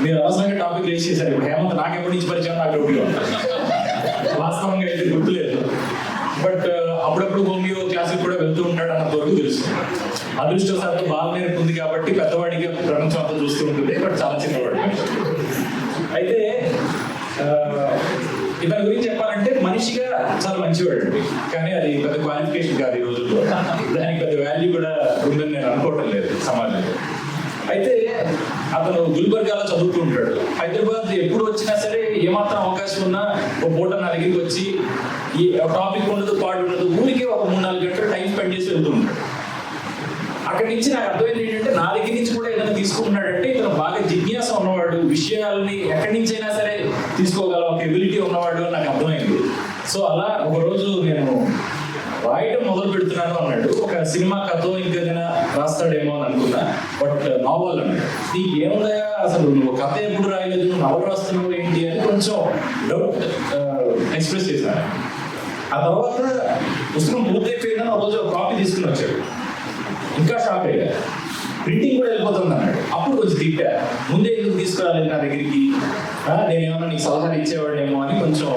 మీరు అవసరంగా టాపిక్ రేస్ చేశారు. ఇప్పుడు హేమంత్ నాకు ఎప్పటి నుంచి పరిచయం నాకు డౌట్గా ఉంటుంది. వాస్తవంగా అయితే గుర్తులేదు, బట్ అప్పుడప్పుడు హోమియో క్లాసులు కూడా వెళ్తూ ఉంటాడు అన్న వరకు తెలుసు. అదృష్టవశాత్తు బాగా నేర్పు ఉంది కాబట్టి పెద్దవాడికి ప్రపంచం అంతా చూస్తూ ఉంటుంది, బట్ చాలా చిన్నవాడు. అయితే ఇతని గురించి చెప్పాలంటే మనిషిగా చాలా మంచివాడు అండి, కానీ అది పెద్ద క్వాలిఫికేషన్ కాదు ఈ రోజుల్లో. దానికి పెద్ద వాల్యూ కూడా ఉందని నేను అనుకోవటం లేదు సమాజంలో. అయితే అతను గుల్బర్గాలో చదువుతూ ఉంటాడు. హైదరాబాద్ ఎప్పుడు వచ్చినా సరే ఏమాత్రం అవకాశం ఉన్నా ఒక పూట నా దగ్గరికి వచ్చి ఈ టాపిక్ ఉండదు, పాడు ఉండదు, ఊరికే ఒక 3-4 గంటలు టైం స్పెండ్ చేసి వెళ్తూ ఉంటాడు. అక్కడి నుంచి నాకు అర్థమైంది ఏంటంటే, నా దగ్గర నుంచి కూడా ఏదైనా తీసుకుంటున్నాడంటే ఇతను బాగా జిజ్ఞాస ఉన్నవాడు, విషయాలని ఎక్కడి నుంచి అయినా సరే తీసుకోగల ఒక ఎబిలిటీ ఉన్నవాడు అని నాకు అర్థమైంది. సో అలా ఒకరోజు నేను రాయటం మొదలు పెడుతున్నాను అన్నాడు. ఒక సినిమా కథో ఇంకేదైనా రాస్తాడేమో అని అనుకున్నా, బట్ నావల్ అన్నాడు. నీకు ఏముందా అసలు, నువ్వు కథ ఎప్పుడు రాయలేదు, నువ్వు నవల్ రాస్తున్నావు ఏంటి అని కొంచెం డౌట్ ఎక్స్ప్రెస్ చేశాను. ఆ తర్వాత పుస్తకం పూర్తయిపోయిందని ఒక రోజు ఒక కాపీ తీసుకుని వచ్చాడు. ఇంకా షాక్ అయ్యా. ప్రింటింగ్ కూడా వెళ్ళిపోతుంది అన్నాడు. అప్పుడు కొంచెం తిట్టా, ముందే ఎందుకు తీసుకురాలేదు నా దగ్గరికి, నేనేమన్నా నీకు సలహాలు ఇచ్చేవాడేమో అని కొంచెం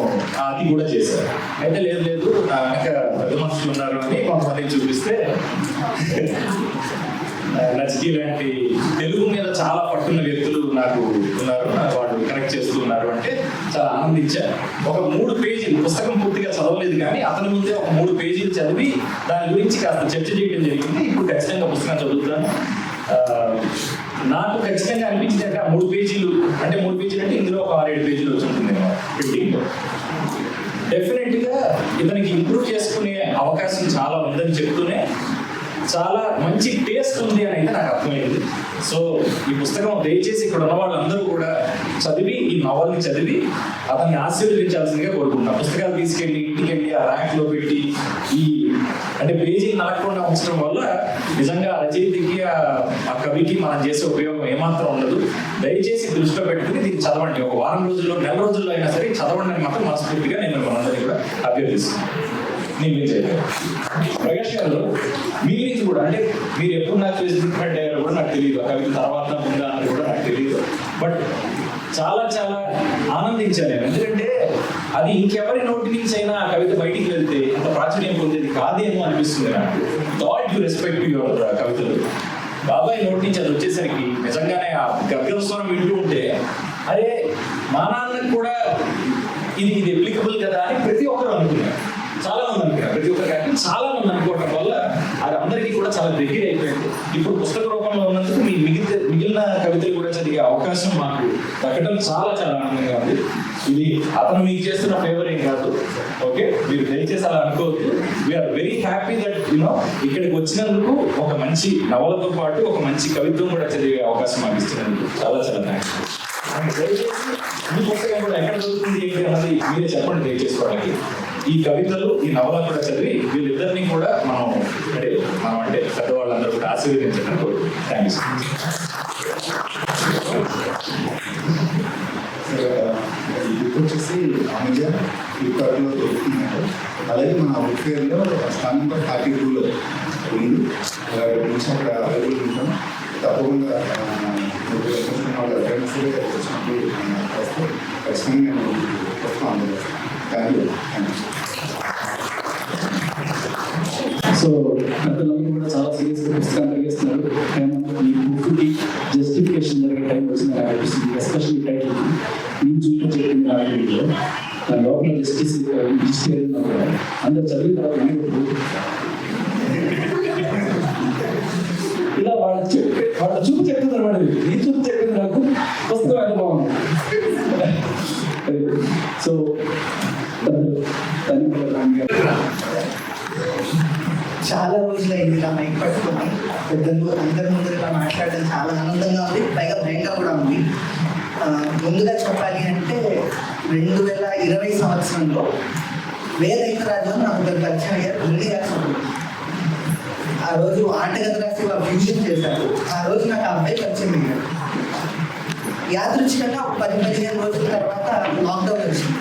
అది కూడా చేశారు. అయితే లేదు నా వెనక పెద్ద మనుషులు ఉన్నారు అని కొంతమందికి చూపిస్తే, నచికి లాంటి తెలుగు మీద చాలా పట్టున్న వ్యక్తులు నాకు ఉన్నారు, వాళ్ళు కనెక్ట్ చేస్తూ ఉన్నారు అంటే చాలా ఆనందించాను. ఒక 3 పేజీలు పుస్తకం పూర్తిగా చదవలేదు, కానీ అతని ముందే ఒక 3 పేజీలు చదివి దాని గురించి కాస్త చర్చ చేయడం జరిగింది. ఇప్పుడు ఖచ్చితంగా పుస్తకం చదువుతాను. నాకు ఖచ్చితంగా అనిపించింది అంటే, ఆ 3 పేజీలు అంటే 3 పేజీలు అంటే ఇందులో ఒక 6-7 పేజీలు వచ్చింటుంది ప్రింటింగ్. డెఫినెట్ గా ఇతనికి ఇంప్రూవ్ చేసుకునే అవకాశం చాలా ఉందని చెప్తూనే చాలా మంచి టేస్ట్ ఉంది అని అయితే నాకు అర్థమైంది. సో ఈ పుస్తకం దయచేసి ఇక్కడ ఉన్న వాళ్ళందరూ కూడా చదివి, ఈ నవల్ని చదివి అతన్ని ఆశీర్వదించాల్సిందిగా కోరుకుంటున్నాను. పుస్తకాలు తీసుకెళ్ళి ఇంటికి వెళ్ళి ఆ ర్యాక్ లో పెట్టి ఈ అంటే పేజీలు నలగకుండా ఉంచడం వల్ల నిజంగా రచయితకి ఆ కవికి మనం చేసే ఉపయోగం ఏమాత్రం ఉండదు. దయచేసి దృష్టిలో పెట్టుకుని దీన్ని చదవండి. ఒక వారం రోజుల్లో, నెల రోజుల్లో అయినా సరే చదవండి అని మాత్రం మనస్ఫూర్తిగా నేను మనందరినీ కూడా అభ్యర్థిస్తున్నాను. ప్రకాష్ గారు, మీ గురించి కూడా అంటే మీరు ఎప్పుడు నాకు ఫేస్బుక్ ఫ్రెండ్ అయ్యారో కూడా నాకు తెలియదు, కవిత తర్వాత ముందా అని కూడా నాకు తెలియదు. బట్ చాలా చాలా ఆనందించాను నేను, ఎందుకంటే అది ఇంకెవరి నోటి నుంచి అయినా ఆ కవిత బయటికి వెళ్తే అంత ప్రాచుర్యం పొందేది కాదేమో అనిపిస్తుంది నాకు. థాట్ టు రెస్పెక్ట్ యువర్ కవితలు. బాబాయ్ నోటి నుంచి అది వచ్చేసరికి నిజంగానే ఆ గర్గల స్వరం వింటూ ఉంటే, అరే మా నాన్నకు కూడా ఇది అప్లికబుల్ కదా అని ప్రతి ఒక్కరు అనుకున్నారు. చాలా మంది అనుకున్నారు, ప్రతి ఒక్కరికి చాలా మంది అనుకోవడం వల్ల అది అందరికీ కూడా చాలా దగ్గర అయిపోయింది. ఇప్పుడు పుస్తక రూపంలో ఉన్నందుకు మీ మిగిలిన కవితలు కూడా చదివే అవకాశం మాకు దక్కడం చాలా చాలా ఆనందంగా ఉంది. ఇది అతను మీకు చేస్తున్న ఫేవర్ ఏం కాదు, ఓకే? మీరు దయచేసి అలా అనుకోవద్దు. వీఆర్ వెరీ హ్యాపీ దట్ ఇక్కడికి వచ్చినందుకు ఒక మంచి నవలతో పాటు ఒక మంచి కవిత్వం కూడా చదివే అవకాశం మాకు ఇస్తున్నందుకు చాలా చాలా థ్యాంక్స్. దయచేసి ఈ పుస్తకం కూడా ఎక్కడ దొరుకుతుంది ఏంటి అన్నది మీరే చెప్పండి దయచేసి వాళ్ళకి. ఈ కవితలు, ఈ నవల కూడా చదివి వీళ్ళిద్దరినీ కూడా మనం అంటే పెద్దవాళ్ళందరూ కూడా ఆశీర్వదించడం కోరుకుంటున్నాం. Thank you sir. ఈ బుక్ వచ్చేసి మామూలుగా ఫ్లిప్కార్ట్లో దొరుకుతున్నారు. అలాగే మన బుక్ ఫేర్లో స్థానం నెంబర్ 42లో ఉంది. నుంచి అక్కడ అవైలబుల్ ఉంటాం. తప్పకుండా వాళ్ళ ఫ్రెండ్స్ వచ్చినప్పుడు వస్తే ఖచ్చితంగా నేను వస్తాను. Thank you. సో పెద్దలందరూ కూడా చాలా సీరియస్గా పుస్తకాలు కలిగిస్తున్నారు. ఈ బుక్కి జస్టిఫికేషన్ జరిగే టైం వచ్చింది నాకు అనిపిస్తుంది. ఎస్పెషల్లీ టైటిల్ నేను చూస్తూ చెప్పింది నా వీడియోలో ఎస్టీసీ అందరు చదివిన తర్వాత ఇలా వాళ్ళ చూపు చెప్తుంది అనమాట. ఈ చూపు చెప్పింది నాకు పుస్తకం ఎంత బాగుంది. సో చాలా రోజులైంది ఇలా మైక్ పట్టుకొని పెద్దలు అందరి ముందు ఇలా మాట్లాడడం చాలా ఆనందంగా ఉంది, పైగా భయంగా కూడా ఉంది. ముందుగా చెప్పాలి అంటే 2020 సంవత్సరంలో వేదైకరాజు నాకు ఒకరు పరిచయం అయ్యారు. ఆ రోజు ఆటగది రాసి వాళ్ళు ఫ్యూజన్ చేశారు. ఆ రోజు నాకు ఆ అబ్బాయి పరిచయం అయ్యాడు. యాదృచ్ఛికంగా 10-15 రోజుల తర్వాత లాక్డౌన్ వచ్చింది.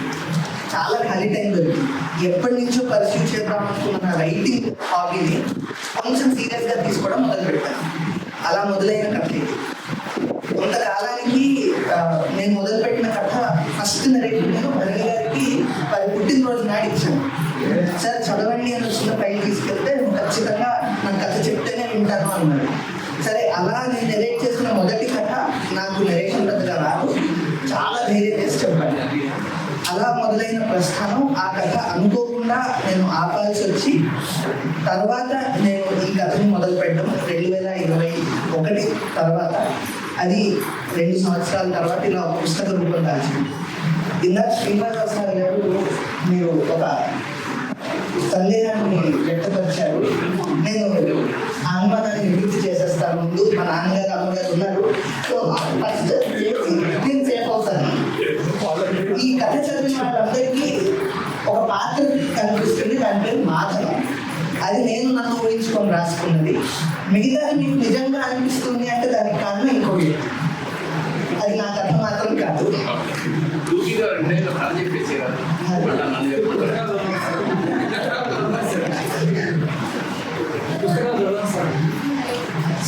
చాలా ఖాళీ టైం దొరికింది. ఎప్పటి నుంచో పర్సూ చేద్దాం అనుకున్న రైటింగ్ హాబీని కొంచెం సీరియస్గా తీసుకోవడం మొదలుపెట్టాను. అలా మొదలైన కథ ఇది. కొంతకాలానికి నేను మొదలుపెట్టిన కథ ఫస్ట్ నరేటివ్ నేను భరణి గారికి వారి పుట్టినరోజు నాడు ఇచ్చాను. సార్ చదవండి అని వచ్చిన పైకి తీసుకెళ్తే ఖచ్చితంగా నాకు కథ చెప్తేనే వింటాను అన్నాడు. సరే, అలా నేను నెరేట్ చేసిన మొదటి కథ నాకు నెరేషన్ పెద్దగా రాదు, చాలా ధైర్యం చేసి చెప్పాను. అలా మొదలైన ప్రస్థానం ఆ కథ అనుకోకుండా నేను ఆపాల్సి వచ్చి తర్వాత నేను ఈ కథని మొదలు పెట్టడం 2021 తర్వాత, అది 2 సంవత్సరాల తర్వాత ఇలా పుస్తక రూపం దాల్చింది. ఇందాక శ్రీనివాసరావు గారు మీరు ఒక సందేహాన్ని వ్యక్తపరిచారు. నేను అనుమానాన్ని నివృత్తి చేసేస్తాను, ముందు మా నాన్నగారు అమ్మగారు ఉన్నారు, సో ఫస్ట్ నేను సేఫ్ అవుతాను. ఈ కథ చదివిన వాళ్ళందరికీ ఒక పాత్ర కనిపిస్తుంది, దాని పేరు మాధవం. అది నేను నన్ను ఊహించుకొని రాసుకున్నది. మిగతాది మీకు నిజంగా అనిపిస్తుంది అంటే దానికి కారణం ఇంకోటి, అది నా కథ మాత్రం కాదు.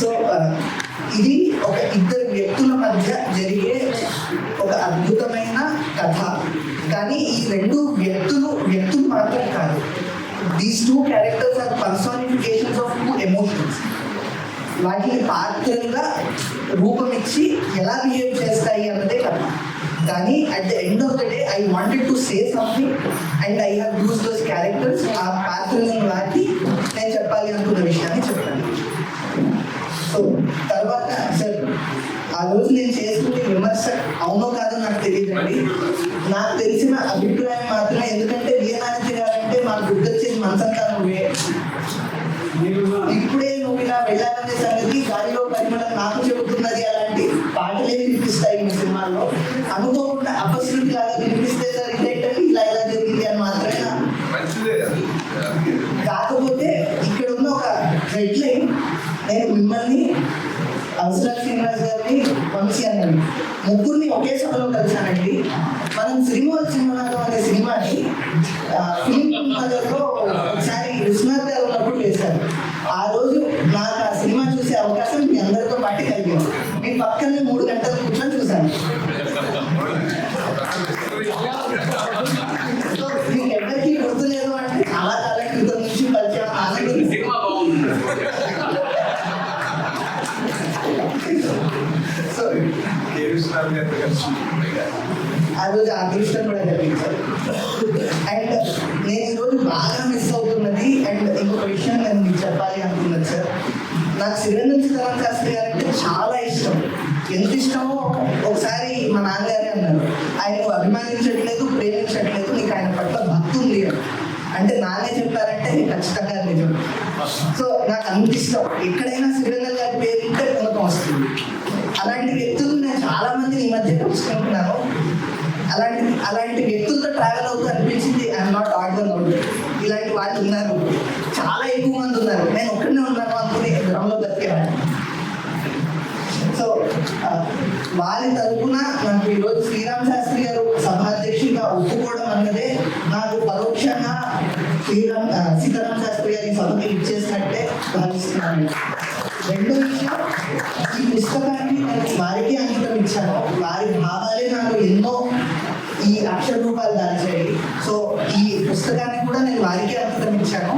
సో ఇది ఒక ఇద్దరు వ్యక్తుల మధ్య జరిగే ఒక అద్భుతమైన కథ. కానీ ఈ 2 వ్యక్తులు మాత్రం కాదు. These 2 characters are personifications of 2 emotions. వాటిని పాత్రలుగా రూపమిచ్చి ఎలా బిహేవ్ చేస్తాయి అన్నదే కథ. కానీ at the end of the day I wanted to say something and I have use those characters. ఆ పాత్రలను వాటి నేను చెప్పాలి అనుకున్న విషయాన్ని చెప్పాను. సో తర్వాత సార్, ఆ రోజు నేను చేసుకునే విమర్శ అవునో కాదో నాకు తెలియదండి. నాకు తెలిసిన అభిప్రాయం మాత్రమే. ఎందుకంటే వీరనారాయణ గారంటే మాకు గుర్తొచ్చేది మనసంతా నువ్వే, ఇప్పుడే నువ్వు ఇలా వెళ్ళాలనే సంగతి గాలిలో పరిమళం నాకు చెబుతున్నది. అలాంటి పాటలే వినిపిస్తాయి మీ సినిమాల్లో. అనుకోకుండా అపశృతి లాగా వినిపిస్తే సార్ ఇదేంటంటే ఇలా ఎలా జరిగింది అని మాత్రమే. కాకపోతే ఇక్కడ ఉన్న ఒక రెడ్ లైన్, నేను మిమ్మల్ని, అవసరాల శ్రీనివాస్ గారిని, వంశీ అన్నది, ముగ్గురిని ఒకే సభలో కలిసానండి. మనం సినిమానాథం అనే సినిమాని ఫిల్మ్ నగర్లో ఒకసారి విశ్వనాథ్ గారు ఉన్నప్పుడు వేశారు. ఆ రోజు నాకు ఆ సినిమా చూసే అవకాశం మీ అందరితో పాటు కలిగింది. మీ పక్కనే 3 గంటలు కూర్చొని చూశాను. మీకు ఎవరికి గుర్తులేదు అంటే చాలా కాలం క్రితం నుంచి పరిచయం. సినిమా బాగుంది. ఆ రోజు అదృష్టం కూడా కలిగించారు. అండ్ నేను ఈరోజు బాగా మిస్ అవుతున్నది అండ్ ఇంకొక విషయం నేను మీకు చెప్పాలి అనుకున్నది సార్. నాకు సిరివెన్నెల సీతారామ శాస్త్రి గారు అంటే చాలా ఇష్టం. ఎంత ఇష్టమో ఒకసారి మా నాన్నగారే అన్నారు, ఆయన అభిమానించట్లేదు, ప్రేమించట్లేదు, నీకు ఆయన పట్ల భక్తి ఉంది అంటే నాన్నే చెప్పారంటే ఖచ్చితంగా నిజం. సో నాకు అంత ఇష్టం. ఎక్కడైనా సిరివెన్నెల గారి పేరు ఇంటే పునకం వస్తుంది. అలాంటి వ్యక్తులు నేను చాలా మందిని ఈ మధ్య తెలుసుకుంటున్నాను. అలాంటి వ్యక్తులతో ట్రావెల్ అవుతూ అనిపించింది I'm not odd one out. ఇలాంటి వాళ్ళు ఉన్నారు, చాలా ఎక్కువ మంది ఉన్నారు. నేను ఒక్కడనే ఉన్నాను అనుకుని గ్రౌండ్లో బతికేవాడిని. సో వారి తరఫున నాకు ఈరోజు శ్రీరామ శాస్త్రి గారు సభాధ్యక్షుడిగా ఒప్పుకోవడం అన్నదే నాకు పరోక్షంగా సీతారామ శాస్త్రి గారి సభకి ఇచ్చేసినట్టే భావిస్తున్నాను. రెండో విషయం, ఈ పుస్తకాన్ని నేను వారికి అంకితం ఇచ్చాను. వారి భావాలే నాకు ఎన్నో ఈ అక్షర రూపాలు దాల్చాయి. సో ఈ పుస్తకాన్ని కూడా నేను వారికి అంకితం ఇచ్చాను.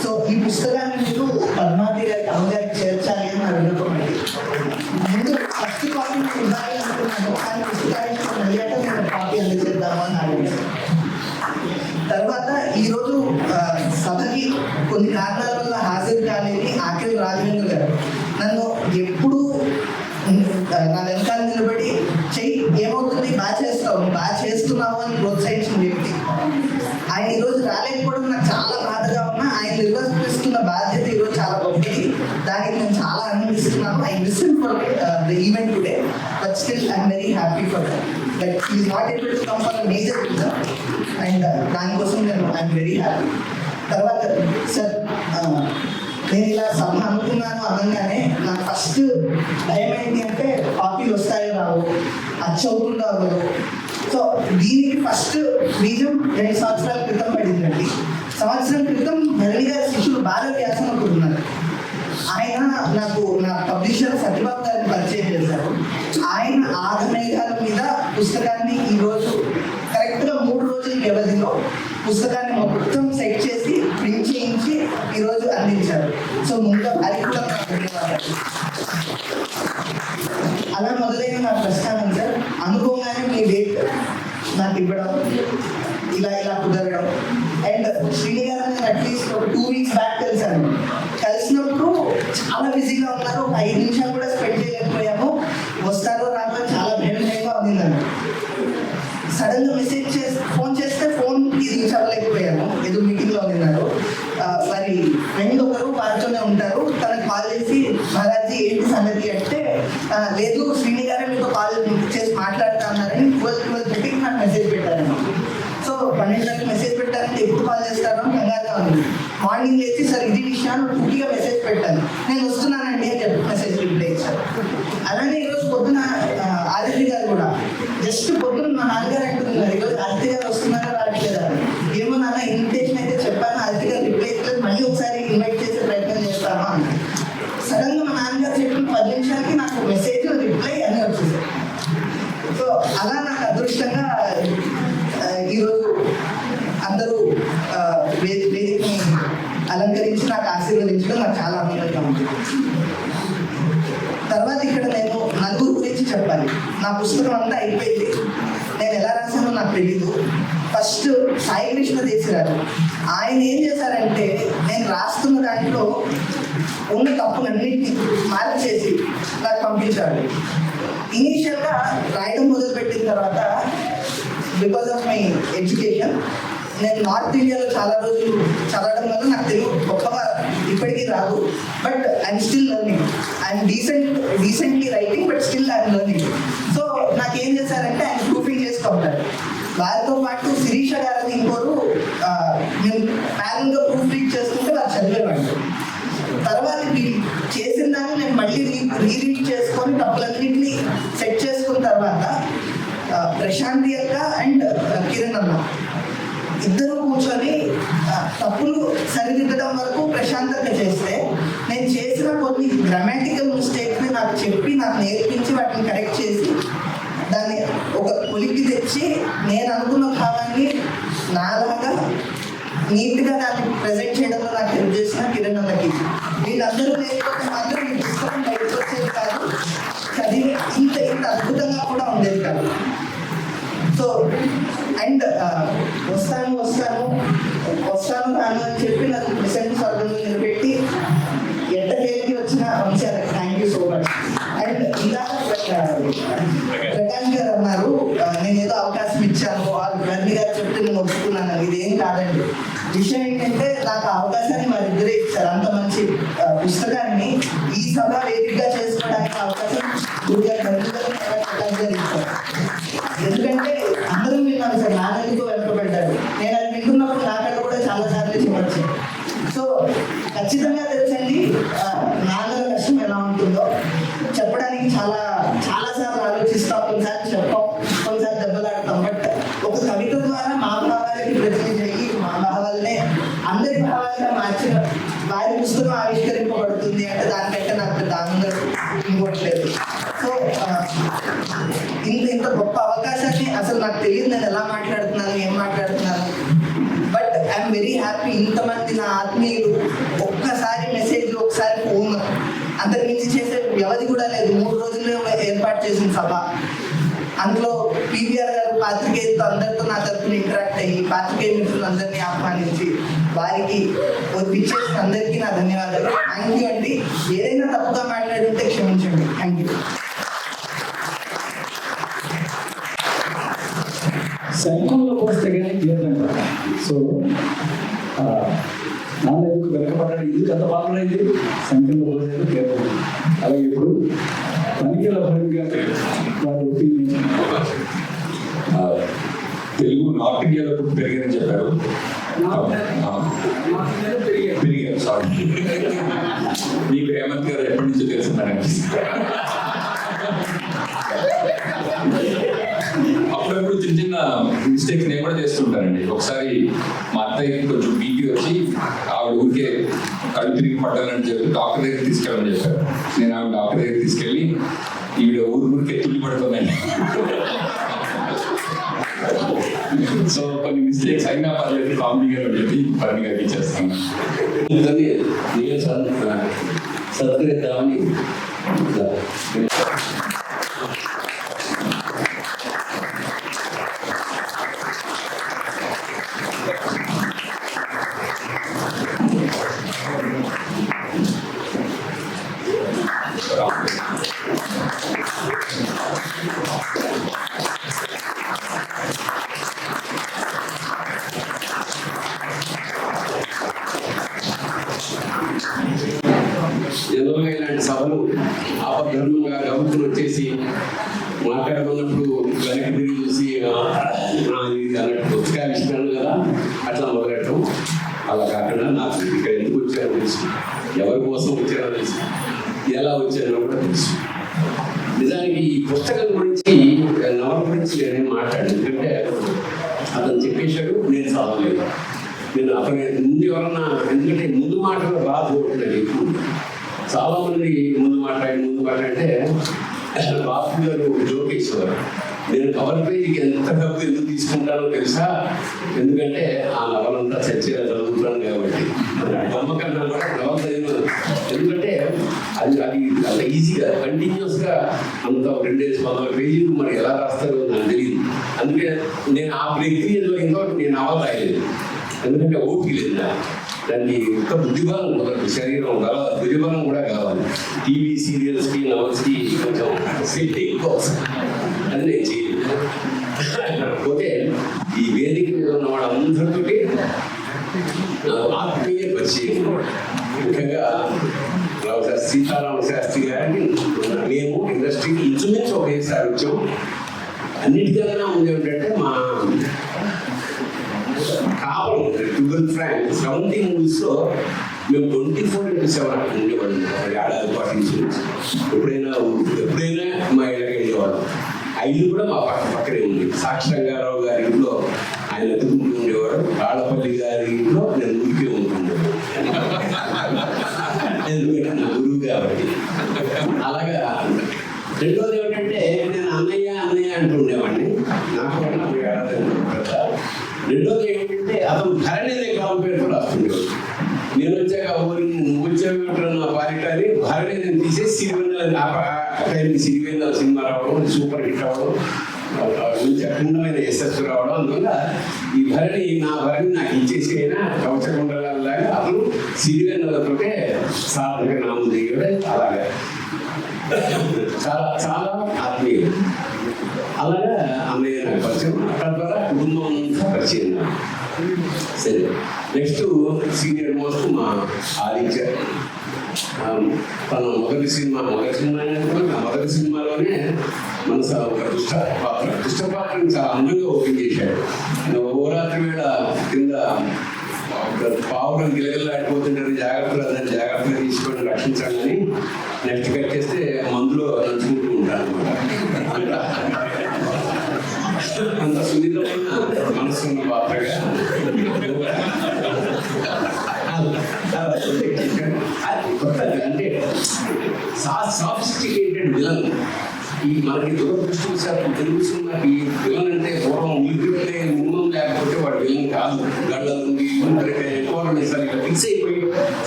సో ఈ పుస్తకాన్ని మీరు పద్మావతి గారికి, అమ్మగారికి చేర్చాలి అని నా విన్నపం. ముందు ఫస్ట్ కాపీ ఇవ్వాలి అనుకున్నాను, కానీ పుస్తకాన్ని అయ్యాక నేను కాపీ అందజేద్దాము అని అడిగాను. ఎప్పుడు నా వెనకాల నిలబడి చెయ్యి ఏమవుతుంది బాగా చేస్తావు, నువ్వు బాగా చేస్తున్నావు అని ప్రోత్సహించిన వ్యక్తి. ఆయన ఈరోజు రాలేకపోవడం నాకు చాలా బాధగా ఉన్నా ఆయన నిర్వర్తిస్తున్న బాధ్యత ఈరోజు చాలా గొప్పది. దానికి నేను చాలా ఆనందిస్తున్నాను. I listen for the event today, but still I'm very happy for that. Like he is not able to come for a major reason, and దానికోసం నేను ఐఎమ్ వెరీ హ్యాపీ. తర్వాత సార్ నేను ఇలా సభ అనుకున్నాను అనగానే నాకు ఫస్ట్ భయం ఏంటి అంటే కాపీలు వస్తాయో రావు, అచ్చవుతుందో అవ్వదు. సో దీనికి ఫస్ట్ బీజం 2 సంవత్సరాల క్రితం పడిందండి. సంవత్సరం క్రితం భరణి గారి శిష్యులు బాలవ్యాసం ఒకరు ఉన్నారు. ఆయన నాకు నా పబ్లిషర్ సత్యబాబు గారిని పరిచయం చేశారు. ఆయన ఆగమేఘాల మీద పుస్తకాన్ని ఈరోజు కరెక్ట్గా 3 రోజుల వ్యవధిలో పుస్తకాన్ని మొత్తం సెట్ చేసి ప్రింట్ చేయించి ఈరోజు అందించారు. సో ముందుగా వారికి కూడా నాకు ధన్యవాదాలు. అలా మొదలైన నా ప్రస్థానం సార్. అనుకోగానే మీ డేట్ నాకు ఇవ్వడం, ఇలా కుదరడం. అండ్ శ్రీని గారు నేను అట్లీస్ట్ ఒక 2 వీక్స్ బ్యాక్ కలిసాను. కలిసినప్పుడు చాలా బిజీగా ఉన్నారు, ఒక 5 నిమిషాలు కూడా స్పెండ్ చేయలేకపోయాము. వస్తారో రాదో చాలా భయంగా ఉండిందండి. సడన్ గా ఫోన్ చేస్తే ఫోన్ రీచ్ అవ్వలేకపోయాను, ఏదో మీటింగ్ లో ఉన్నారు. మరి ఫ్రెండ్ ఒకరు వారితోనే ఉంటారు, తనకు కాల్ చేసి మహారాజీ ఏంటి సంగతి అంటే, లేదు శ్రీని గారే మీతో కాల్ చేసి మాట్లాడుతా ఉన్నారని 12:30 నాకు మెసేజ్ పెట్టారని. సో 12 మెసేజ్ పెట్టారంటే ఎప్పుడు కాల్ చేస్తారో కంగారుగా ఉంది. మార్నింగ్ లేచి సార్ ఇది విషయాన్ని పూర్తిగా మెసేజ్ పెట్టాను, నేను వస్తున్నానండి అని చెప్పి మెసేజ్ రిప్లై ఇచ్చారు. అలానే ఈరోజు పొద్దున ఆదిత్య గారు కూడా జస్ట్ పొద్దున మా నాన్నగారు అంటున్నారు, ఈరోజు ఆదిత్య గారు వస్తున్నారో రావట్లేదా, ఏమో నాన్న ఇన్విటేషన్ అయితే చెప్పాను, ఆదిత్య గారు రిప్లై ఇవ్వలేదు, మళ్ళీ ఒకసారి ఇన్వైట్ చేసే ప్రయత్నం చేస్తాను అని. సడన్ గా మా నాన్నగారు చెప్పిన 10 నిమిషాలకి నాకు మెసేజ్ రిప్లై అన్నీ వచ్చేసాయి. సో అలా నాకు అదృష్టంగా ఈరోజు అందరూ వేదికని అలంకరించి నాకు ఆశీర్వదించడం నాకు చాలా ఆనందంగా ఉంది. తర్వాత ఇక్కడ నేను నలుగురు గురించి చెప్పాలి. నా పుస్తకం అంతా అయిపోయింది, నేను ఎలా రాశానో నాకు తెలీదు. ఫస్ట్ సాయి కృష్ణ దేశరాజు ఆయన ఏం చేశారంటే, నేను రాస్తున్న దాంట్లో ఉన్న తప్పులన్నింటినీ మార్చేసి నాకు పంపించాడు. ఇనీషియల్గా రాయడం మొదలుపెట్టిన తర్వాత బికాస్ ఆఫ్ మై ఎడ్యుకేషన్ నేను నార్త్ ఇండియాలో చాలా రోజులు చదవడం వల్ల నాకు తెలుగు గొప్పగా ఇప్పటికీ రాదు. But I'm still learning. I'm decently writing, but still I'm learning. So నాకేం చేశారంటే ఆయన ప్రూఫింగ్ చేస్తూ ఉంటారు. వారితో పాటు శిరీష గారిని ఇంకోరు మేము ప్యానల్గా ప్రూఫ్ రీడ్ చేసుకుంటే వారు చదివేవాళ్ళు. తర్వాత చేసిన దాన్ని నేను మళ్ళీ రీరీడ్ చేసుకొని తప్పులన్నింటినీ సెట్ చేసుకున్న తర్వాత ప్రశాంతి అక్క అండ్ కిరణ్ అన్న ఇద్దరు కూర్చొని తప్పులు సరిదిద్దడం వరకు ప్రశాంతంగా చేస్తే, నేను చేసిన కొన్ని గ్రామాటికల్ మిస్టేక్స్ని నాకు చెప్పి నాకు నేర్పించి వాటిని కరెక్ట్ చేసి దాన్ని ఒక కొలిక్కి తెచ్చి నేను అనుకున్న భావాన్ని నాలాగా నీట్గా దాన్ని ప్రజెంట్ చేయడంలో నాకు హెల్ప్ చేసిన కిరణ్ అన్నకి, వీళ్ళందరూ లేకపోతే మాత్రం ఈ పుస్తకం బయటకు వచ్చేది కాదు, చదివి ఇంత అద్భుతంగా కూడా ఉండేది కాదు. సో అండ్ వస్తాను రాను అని చెప్పి నాకు ప్రెసెంట్ స్వర్గంలో నిలబెట్టి ఎట్టకేళ్ళకి వచ్చిన వంశాలకు thank you so much. And ఇందాక ప్రకాష్ గారు అన్నారు నేను ఏదో అవకాశం ఇచ్చాను, గర్ని గారు చెప్తే నేను ఒప్పుకున్నాను. ఇదేం కాదండి. విషయం ఏంటంటే నాకు అవకాశాన్ని వారిద్దరే ఇచ్చారు. అంత మంచి పుస్తకాన్ని ఈ సభ వేదికగా చేసుకోవడానికి అవకాశం ప్రకాష్ గారు ఇచ్చారు. ఎందుకంటే అందరూ విన్నాను సార్, నాకెందుకు వెనుకబడ్డారు. నేను అది వింటున్నప్పుడు నాకన్నా కూడా చాలా సార్లు చెప్పచ్చు. సో ఖచ్చితంగా తెలుసండి నాన్నల కష్టం ఎలా ఉంటుందో. చెప్పడానికి చాలాసార్లు ఆలోచిస్తాం, కొన్నిసార్లు చెప్పాం, కొన్నిసార్లు దెబ్బలాడతాం. బట్ ఒక కవిత ద్వారా మా భావాలకి ప్రతినిధి అయ్యి మా భావాలనే అందరి భావాలుగా మార్చిన వారి పుస్తకం ఆవిష్కరింపబడుతుంది అంటే దానికంటే నాకు పెద్ద ఆనందం ఇంకోట్లేదు. సో ఇంత గొప్ప అవకాశాన్ని అసలు నాకు తెలియదు, నేను ఎలా మాట్లాడుతున్నాను, ఏం మాట్లాడుతున్నాను. But I'm very happy. ఇంతమంది నా ఆత్మీయులు ఒక్కసారి మెసేజ్, ఒకసారి ఫోన్, అంతకు మించి చేసే వ్యవధి కూడా లేదు. 3 రోజుల్లో ఏర్పాటు చేసిన సభ. అందులో పీవీఆర్ గారు పాత్రికేయులతో అందరితో నా తరఫున ఇంటరాక్ట్ అయ్యి పాత్రికేయ మిత్రులందరినీ ఆహ్వానించి వారికి విచ్చేసిన అందరికీ నా ధన్యవాదాలు. థ్యాంక్ యూ అండి. ఏదైనా తప్పుగా మాట్లాడుంటే క్షమించండి. Thank you. శంఖంలో పోస్తే కానీ తీయదంట. సో నాన్న ఎందుకు వెనకపడ్డాడు, ఎందుకు అంత బాగుండేది, శంఖంలో పోసేది తీయదు. అలాగే ఇప్పుడు తనిఖీల వారి ఒపీనియన్. తెలుగు నార్త్ ఇండియాలో పెరిగారని చెప్పారు. పెరిగారు, సారీ. మీకు హేమంత్ గారు ఎప్పటి నుంచో తెలుసున్నారండి. అప్పుడప్పుడు చిన్న చిన్న మిస్టేక్స్ నేను కూడా చేస్తుంటానండి. ఒకసారి మా అత్తయ్యకి కొంచెం బీపీ వచ్చి ఆవిడ ఊరికే కళ్ళు తిరిగి పడ్డాలని చెప్పి డాక్టర్ దగ్గర తీసుకెళ్ళమని చెప్పారు. నేను ఆవిడ డాక్టర్ దగ్గర తీసుకెళ్ళి ఈవిడ ఊరికే తుల్లి పడుతుందండి. సో కొన్ని మిస్టేక్స్ అయినా పర్లేదు, కామెడీగా చెప్పి పర్మిగా ఇచ్చేస్తాను. నేను సత్కరిద్దామని జనరల్గా ఇలాంటి సభలు ఆపద్ధర్మంగా గబుక్కుని వచ్చేసి మాట్లాడుకున్నప్పుడు వెనక్కి తిరిగి చూసి ఇది అన్నట్టు పుస్తకాలు ఇస్తున్నాను కదా అట్లా మొదలెట్టడం. అలా కాకుండా నాకు ఇక్కడ ఎందుకు వచ్చారో తెలుసు, ఎవరి కోసం వచ్చారో తెలుసు, ఎలా వచ్చారో కూడా తెలుసు. నిజానికి ఈ పుస్తకం గురించి, నవల గురించి నేనేం మాట్లాడాను, ఎందుకంటే అతను చెప్పేశాడు, నేను చదవలేదు. నేను అతని ముందు ఎవరన్నా, ఎందుకంటే ముందు మాటలు బాధ ఉంటుంది. చాలా మంది ముందు మాట్లాడంటే బాపు గారు జోకేశ్వరు, నేను కవర్ పేజీకి ఎంత డబ్బు ఎందుకు తీసుకుంటానో తెలుసా, ఎందుకంటే ఆ నవలంతా చర్చగా చదువుతాను కాబట్టి. బొమ్మ కన్నా కూడా నవల చదివిన, ఎందుకంటే అది అంత ఈజీగా కంటిన్యూస్గా అంత 2-14 పేజీలు మరి ఎలా రాస్తారో నాకు తెలియదు. అందుకే నేను ఆ ప్రక్రియలో ఇంతవరకు నేను నవల రాయలేదు, ఎందుకంటే ఓపిక లేదు. దానికి ఒక్క బుద్ధిబలం కుదరదు, శరీరం బుద్ధిబలం కూడా కావాలి. టీవీ సీరియల్స్కి నవల్స్కి కొంచెం సెట్టింగ్ కోసం అది నేను చేయలేదు. పోతే ఈ వేదిక మీద ఉన్న వాళ్ళందరితోటి ఆత్మీయ పరిచయం, ముఖ్యంగా సీతారామ శాస్త్రి గారిని మేము ఇండస్ట్రీకి ఇంచుమించు ఒకేసారి వచ్చాం. అన్నిటికన్నా ఉంది ఏంటంటే మా కావలం ట్రిపుల్ ఫ్రాంక్ సరౌండింగ్ మూవీస్లో మేము 24/7 ఉండేవాళ్ళం. ఏడాది పాటు ఎప్పుడైనా మా ఇళ్ళకి వెళ్ళేవాళ్ళం. ఆ ఇల్లు కూడా మా పక్కనే ఉంది. సాక్షరంగారావు గారి ఇంట్లో ఆయన ఎదుర్కొంటూ ఉండేవాడు, తాళపల్లి గారి ఇంట్లో నేను ఊరికే ఉంటుండేవాడు, ఎందుకంటే నా గురువు కాబట్టి. అలాగా రెండోది ఏమిటంటే నేను అన్నయ్య అంటుండేవాడిని, నాకు రెండోది ఏంటంటే అతను భరణి కాలం పేరుతో రాస్తుండేవాడు. నేను వచ్చాక నువ్వు వచ్చాక నా పారిటాన్ని భరణి నేను తీసేసి సిరివేంద్ర సినిమా రావడం, సూపర్ హిట్ అవ్వడం, మంచి అఖండమైన యశస్సు రావడం. అందువల్ల ఈ నా భరణి నాకు ఇచ్చేసి అయినా కవచకుండలాగా అతను సిరివేంద్రతోటే సాధక నామం దిగాడు. అలాగే చాలా చాలా ఆత్మీయులు. అలాగా అన్నయ్య నాకు పరిచయం, తద్వారా కుటుంబం అంతా పరిచయం. సరే, నెక్స్ట్ సీనియర్ మోస్ట్ మా ఆదిత్య. తన మొదటి సినిమాలోనే మన ఒక దుష్ట పాత్రని చాలా అందంగా ఓపెన్ చేశాడు. ఓ రాత్రి వేళ కింద పావులు గిలగిలాడిపోతుంటారు, జాగ్రత్తగా తీసుకొని రక్షించాలి అని నెక్స్ట్ కట్ చేస్తే మందులో నంచుకుంటూ ఉంటాను అనమాట. అంత సున్నితమైన మనసున్న పాత్రగా అంటే సాఫిస్టికేటెడ్ విలన్. ఈ మనకి దురదృష్టవశాత్తు తెలుగు సినిమాకి విలన్ అంటే పూర్వం ఉలిపిల్లే మినిమం లేకపోతే వాడు విలన్ కాదు. గళ్ళ నుండి ఎక్కువ సరిగ్గా ఫిక్స్ అయిపోయి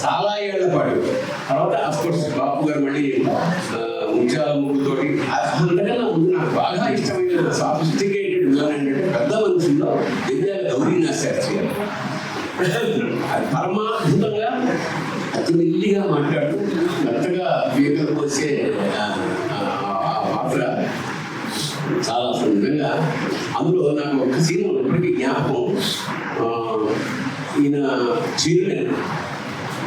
చాలా ఏళ్ల పాటు. తర్వాత అఫ్కోర్స్ బాపు గారు మళ్ళీ ముత్యాల ముగ్గుతోటి. అందుకన్నా ముందు నాకు బాగా ఇష్టమైన సాఫిస్టికేటెడ్ విలన్ ఏంటంటే పెద్ద మనుషుల్లో విద్యాల గౌరీనాథ్ శాస్త్రి గారు. అది పరమాద్భుతంగా అతి మెల్లిగా మాట్లాడుతూ మెత్తగా వేగలు పోసే పాత్ర చాలా అసలు నిజంగా. అందులో నాకు ఒక సీన్ ఇప్పటికీ జ్ఞాపకం. ఈయన చైర్మన్,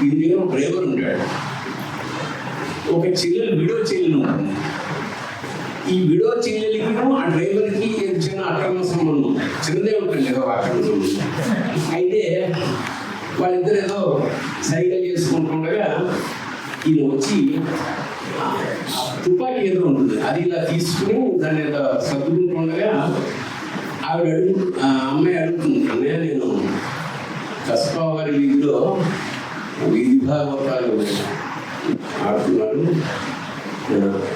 ఈయన దగ్గర ఒక డ్రైవర్ ఉంటాడు. ఒక చెల్లెలు విడో చెల్లెలు ఉంటుంది. ఈ విడో చెల్లెలికి ఆ డ్రైవర్కి చిన్న అక్రమ సంబంధం, చిన్నదే ఉంటుంది కదా అక్రమ సంబంధం. అయితే వాళ్ళిద్దరు ఏదో సైకిల్ చేసుకుంటుండగా ఈయన వచ్చి తుపాకీ ఏదో ఉంటుంది, అది ఇలా తీసుకుని దాన్ని ఏదో సర్దుకుంటుండగా ఆవిడ అమ్మాయి అడుగుతుంది, అన్నయ్య నేను కస్బా వారి వీధిలో వీధి భాగవతాలు ఆడుతున్నాడు,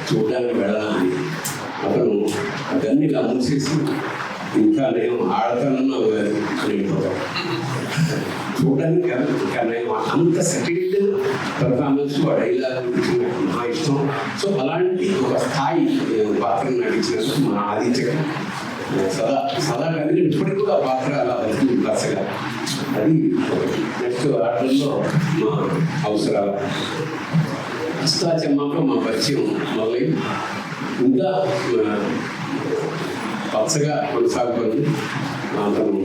చూడడానికి వెళ్ళాలని. అతను దాన్ని ఇలా మూసేసి ఇంకా నేను ఆడతానన్నా వెళ్ళిపోతాను. చూడడానికి నేను అంత సెటిల్డ్ పెర్ఫార్మెన్స్, డైలాగ్ నా ఇష్టం. సో అలాంటి ఒక స్థాయి పాత్రను నటించినందుకు మా ఆదిత్య సదా కానీ ఇప్పటికి కూడా పాత్ర అలా బతుకు దశగా. అది నెక్స్ట్ ఆటల్లో మా అవసరాలు అష్టాచమ్మలో మా పరిచయం మొదలై ఇంకా పచ్చగా కొనసాగుతుంది. అతను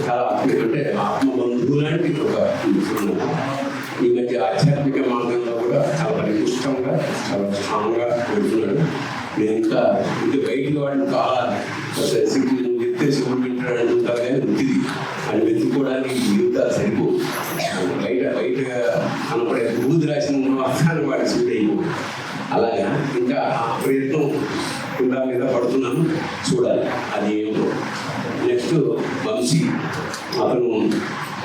చాలా అంటే ఆత్మబంధువు లాంటి ఒక ఈ మధ్య ఆధ్యాత్మిక మార్గంలో కూడా చాలా పరిపుష్టంగా చాలా స్ట్రాంగ్గా వెళ్తున్నాడు. నేను ఇంకా బయటికి వాడిని చాలా చెప్తే శివుడు వింటాడు అంటుంటారు కానీ వృత్తిది అని వెతుక్కోవడానికి జీవితాలు సరిపో. బయట కనపడే బూది రాసిన అర్థాన్ని వాడి శివుడు అయిపో. అలాగా ఇంకా ఆ ప్రయత్నం కింద మీద పడుతున్నాను, చూడాలి అది ఏమో. నెక్స్ట్ వంశీ, అతను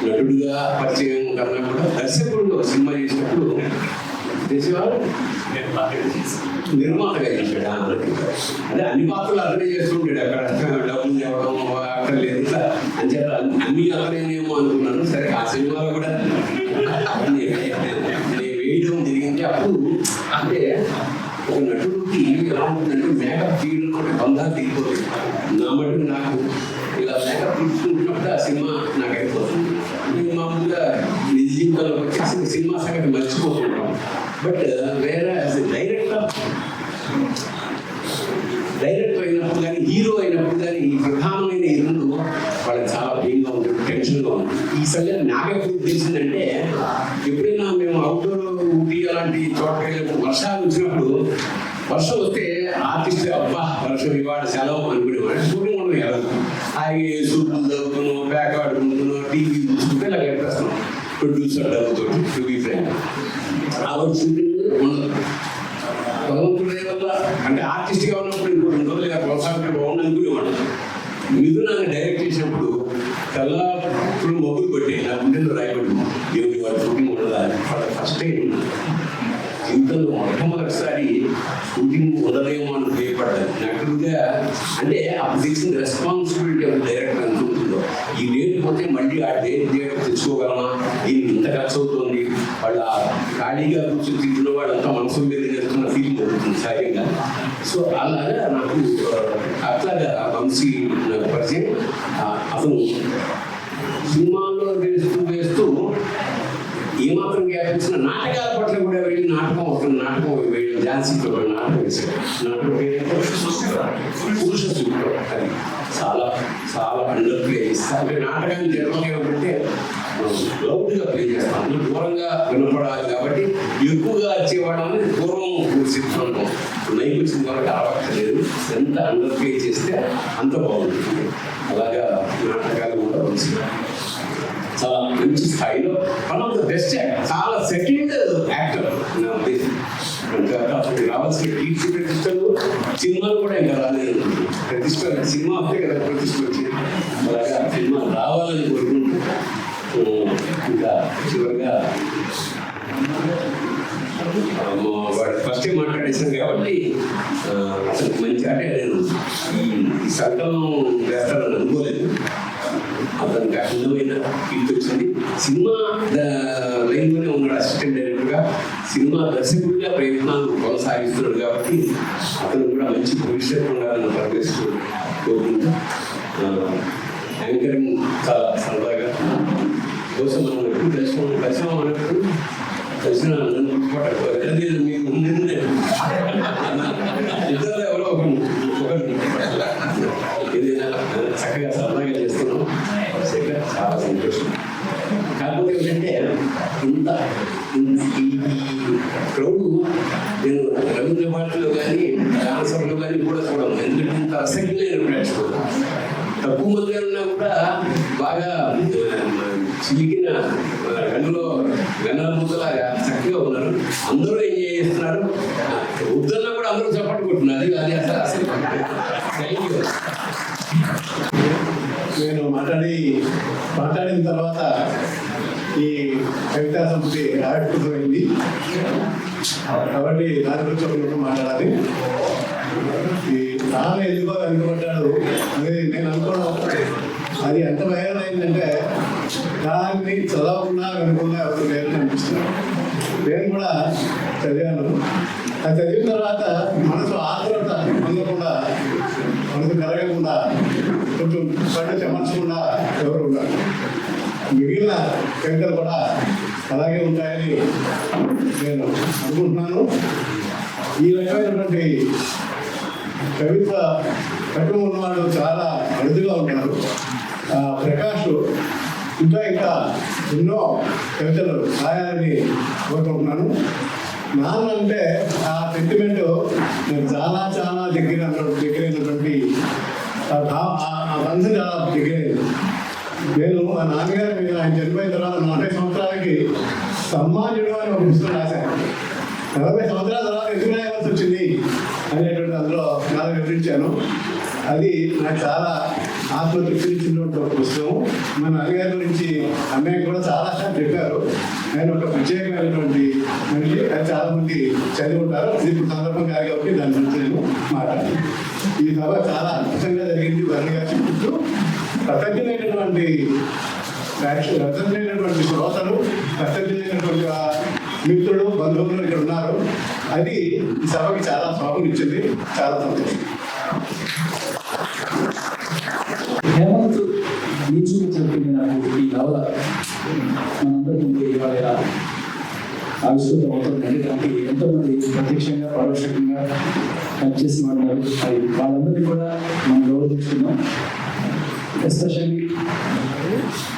నటుడుగా పరిచయం కన్నా కూడా దర్శకుడు సినిమా చేసినప్పుడు చేసేవాడు, నిర్మాతగా చేశాడు. అదే అన్ని పాత్రలు అతనే చేస్తుంటాడు. అక్కడ డబ్బులు ఇవ్వడం అక్కడ లేదు ఇట్లా అని చెప్పాలి, అన్ని అతనేనేమో అనుకున్నాను. సరే ఆ సినిమాలో కూడా నేను వేయడం జరిగింది. అప్పుడు అంటే ఒక నటుడికి ఎలా ఉంటుందంటే మేకప్ తీయడం కూడా బంధాలు దిగిపోతుంది. నా మటుకు నాకు ఇలా మేకప్ తీసుకుంటున్నప్పుడు ఆ సినిమా నాకు అయిపోతుంది. మేము మామూలుగా నిజ జీవితంలోకి వచ్చేసి సినిమా సంగతి మర్చిపోతుంటాం. బట్ వేరే డైరెక్టర్ అయినప్పుడు కానీ హీరో అయినప్పుడు కానీ ఈ ప్రధానమైన ఈ రెండు వాళ్ళకి చాలా భయంగా ఉంటుంది, టెన్షన్గా ఉంటుంది. ఈ సంగతి నాకెప్పుడు తెలిసిందంటే, ఎప్పుడైనా మేము అవుట్డోర్ ఊటీ అలాంటి చోట్ల వెళ్ళినప్పుడు వర్షాలు వచ్చినప్పుడు, వర్షం వస్తే ఆర్టిస్ట్ అబ్బా వర్షం ఇవాళ సెలవు అనుకునేవాడు. షూటింగ్ ఉండదు ఎవరు అలాగే సూట్లు చదువుతున్నాం, బ్యాక్ ఆడుకుంటున్నాం, టీవీ చూసుకుంటే ఇలా గడిపేస్తున్నాం. ప్రొడ్యూసర్ డబ్బుతో టు బి ఫ్రెండ్ ఆ షూటింగ్ ఉండదు. భగవంతుడే వల్ల అంటే ఆర్టిస్ట్గా ఉన్నప్పుడు ఇంకో 2 రోజులు ఇలా కొనసాగితే బాగుంది అనుకునేవాడు. మిథునాన్ని డైరెక్ట్ చేసినప్పుడు తెల్లప్పుడు మొగ్గులు కొట్టే నా గుండెల్లో రాయబడి దేవుడి వాడు షూటింగ్ ఉండదా. ఫస్ట్ టైం జీవితంలో మొట్టమొదటిసారి షూటింగ్ ఉండదేమో అని భయపడ్డాను. నటుడుగా అంటే అప్పుడు తెలిసిన రెస్పాన్సిబిలిటీ ఆఫ్ డైరెక్టర్ ఎంత ఉంటుందో. ఈ డేట్ పోతే మళ్ళీ ఆ డేట్ తెచ్చుకోగలమా, దీనికి ఇంత ఖర్చు అవుతుంది, వాళ్ళ ఖాళీగా కూర్చొని తింటున్న వాళ్ళంతా మనసు మీద జరుగుతున్న ఫీలింగ్ అవుతుంది సహజంగా. సో అలాగా నాకు అట్లాగా వంశీ నాకు పరిచయం. అతను సినిమాల్లో వేస్తూ ఏమాత్రం గ్యాప్ ఇచ్చిన నాటకాల పట్ల కూడా వెళ్ళి నాటకం వెళ్ళి ఝాన్సీతో నాటకం వేశాడు. నాటకం పురుష సూత్రం అది చాలా చాలా అండర్ ప్లే చేస్తాను. అంటే నాటకాన్ని జనరల్గా ఏమంటే లౌడ్గా ప్లే చేస్తాను, దూరంగా వినపడాలి కాబట్టి ఎక్కువగా వచ్చేవాళ్ళని పూర్వం సిద్ధాంతం నైపు వచ్చిన వరకు అలవాట్లేదు. ఎంత అండర్ ప్లే చేస్తే అంత బాగుంటుంది. అలాగా నాటకాలు కూడా వచ్చింది. చాలా మంచి స్థాయిలో one of the best actor, చాలా సెటిల్డ్ యాక్టర్ నా ఉద్దేశం. ఇంకా అతనికి రావాల్సిన కీర్తి ప్రతిష్టలు సినిమాలు కూడా ఇంకా రాలేదు. ప్రతిష్ట సినిమా వస్తే కదా ప్రతిష్ట వచ్చింది. అలాగా సినిమా రావాలని కోరుకుంటూ ఇంకా చివరిగా వాడు ఫస్ట్ టైం మాట్లాడేసాను కాబట్టి అతనికి మంచి అంటే నేను ఈ సంకలనం వేస్తానని అనుకోలేదు. అతనికి అద్భుతమైన కీర్తి వచ్చింది. సినిమా లైన్లోనే ఉన్నాడు అసిస్టెంట్ డైరెక్టర్గా, సినిమా దర్శకుడిగా ప్రయత్నాలు కొనసాగిస్తున్నాడు కాబట్టి అతను కూడా మంచి భవిష్యత్తు ఉండాలని పరమేశ్వరు కోరుకుంటూ యాంకరింగ్ చాలా సరదాగా బహుశా మనం ఎప్పుడు కలిసాం అన్నప్పుడు కలిసిన నన్ను గుర్తుపట్టకపోతే మీకు ముందే ఇద్దరు ఎవరో ఒకరు ఏదైనా చక్కగా సరదాగా చేస్తున్నాం చాలా సంతోషం. కాకపోతే ఏంటంటే ఈ క్రౌడ్ నేను రవీంద్ర భారతిలో కానీ రామసభలో కానీ కూడా చూడము. ఎందుకంటే ఇంత ఆసక్తి లేని ప్రేక్షకులు తక్కువ మంది ఉన్నా కూడా బాగా చిలికిన గన్నాల ముద్దలాగా చక్కగా ఉన్నారు. అందరూ ఎంజాయ్ చేస్తున్నారు. వద్దన్నా కూడా అందరూ చప్పట్లు కొట్టున్నారు. అది అసలు థ్యాంక్ యూ. నేను మాట్లాడిన తర్వాత ఈ కవితా సంస్కృతి ఆవిష్కృతమైంది కాబట్టి దాని గురించి ఒక నిమిషం మాట్లాడాలి. ఈ నాన్న ఎందుకో వెనుకబడ్డాడు అనేది నేను అనుకోవడం అది ఎంత వైరల్ అయిందంటే దాన్ని చదవకుండా వెనుకుండా ఎవరు లేరు అనిపిస్తున్నారు. నేను కూడా చదివాను. అది చదివిన తర్వాత మనసు ఆత్రుత పొందకుండా, మనసు కలగకుండా, కొంచెం కళ్ళు చెమర్చకుండా ఎవరు ఉన్నారు. మిగిలిన కవితలు కూడా అలాగే ఉంటాయని నేను అనుకుంటున్నాను. ఈ రకమైనటువంటి కవిత కట్టుకు ఉన్నవాళ్ళు చాలా అరుదుగా ఉంటారు. ప్రకాష్ ఇంకా ఎన్నో కవితలు రాయాలని కోరుకుంటున్నాను. నాన్న అంటే ఆ సెంటిమెంట్ నేను చాలా దగ్గరైనటువంటి ఆ బంధం చాలా దగ్గరైంది. నేను మా నాన్నగారి మీద ఆయన చనిపోయిన తర్వాత 40 సంవత్సరాలకి సమ్మానుడు అని ఒక పుస్తకం రాశాను. 40 సంవత్సరాల తర్వాత ఎందుకు రాయవలసి వచ్చింది అనేటువంటి అందులో చాలా వివరించాను. అది నాకు చాలా ఆత్మతృప్తినిచ్చినటువంటి ఒక పుస్తకం. మా నాన్నగారి గురించి అన్నయ్య కూడా చాలా చెప్పారు. ఆయన ఒక ప్రత్యేకమైనటువంటి మనిషి. అది చాలా మంది చదివి ఉంటారు. ఇది ఇప్పుడు సందర్భం కాదు కాబట్టి దాని గురించి నేను మాట్లాడాను. ఈ సభ చాలా అద్భుతంగా జరిగింది. వర్ణగా చెప్తూ కృతజ్ఞమైనటువంటి శ్రోతలు, కృతజ్ఞమైనటువంటి మిత్రులు, బంధువులు ఇక్కడ ఉన్నారు. అది ఈ సభకి చాలా శోభనిచ్చింది. చాలా సంతోషం. హేమంత్ నీచు చెప్పిన నాకు ఈ నవల మనందరికీ ఇవాళ ఆవిష్కృతం అవుతుందండి. దానికి ఎంతోమంది ప్రత్యక్షంగా పరోక్షంగా హెల్ప్ చేసిన వాళ్ళు అది వాళ్ళందరినీ కూడా మనం గౌరవించుకున్నాం. ఎస్పెషల్లీ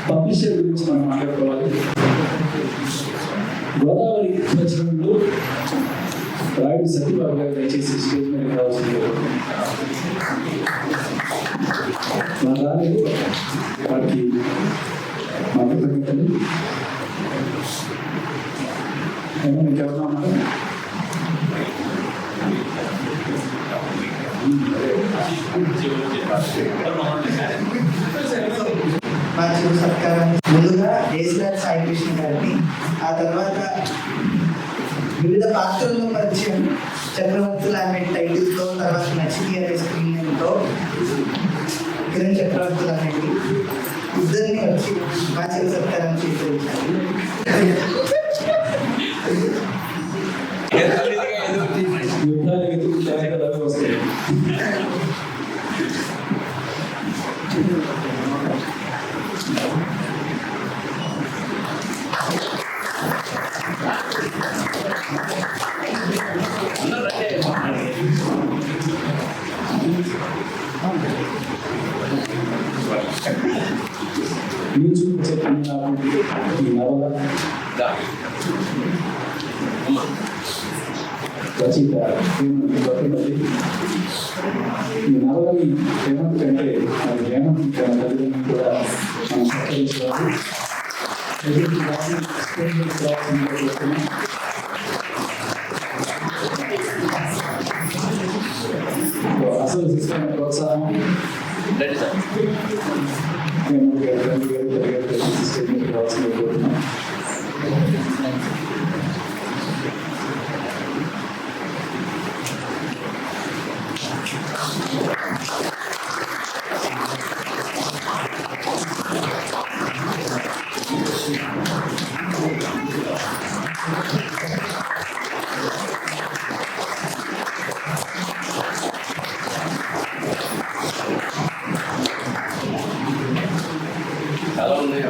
పబ్లిషర్ గురించి మనం మాట్లాడుకోవాలి. గోదావరి ప్రచురణలో రాయుడు సత్యబాబు గారు దయచేసి స్టేజ్ మీద కావాల్సింది. రాలేదు వారికి మాట్లాడుతుంది. ఇంకెవరన్నా ఉన్నారు? మా చిరు సత్కారం ముందుగా దేశరాజ్ సాయి కృష్ణ గారిని, ఆ తర్వాత వివిధ పాత్రల్లో పరిచయం చక్రవర్తులు అనే టైటిల్తో, తర్వాత నచ్చితి అనే స్క్రీన్ నేమ్తో కిరణ్ చక్రవర్తులు అనేది ఇద్దరిని వచ్చి మా చిరు సత్కారం స్వీకరించారు. నీచు చెప్పిన ఈ నవల రచయిత హేమంత్. ఈ నవలని హేమంత్ కంటే అది హేమంత్ తల్లిదండ్రులు కూడా మనం సత్కరించాలి. అసలు సిస్టమ్ ప్రోత్సాహం హేమంత్ గారు తండ్రి గారు తల్లిగారు స్టేజ్ మీద రావాల్సింది కోరుతున్నాం. చాలా ఉన్నాయి.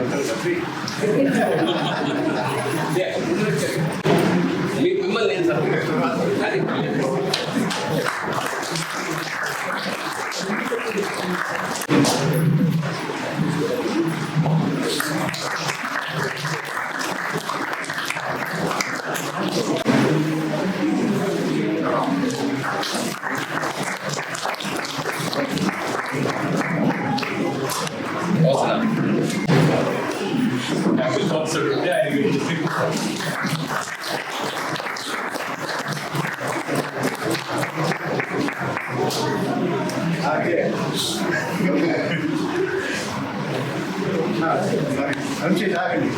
మంచి ఆగండి.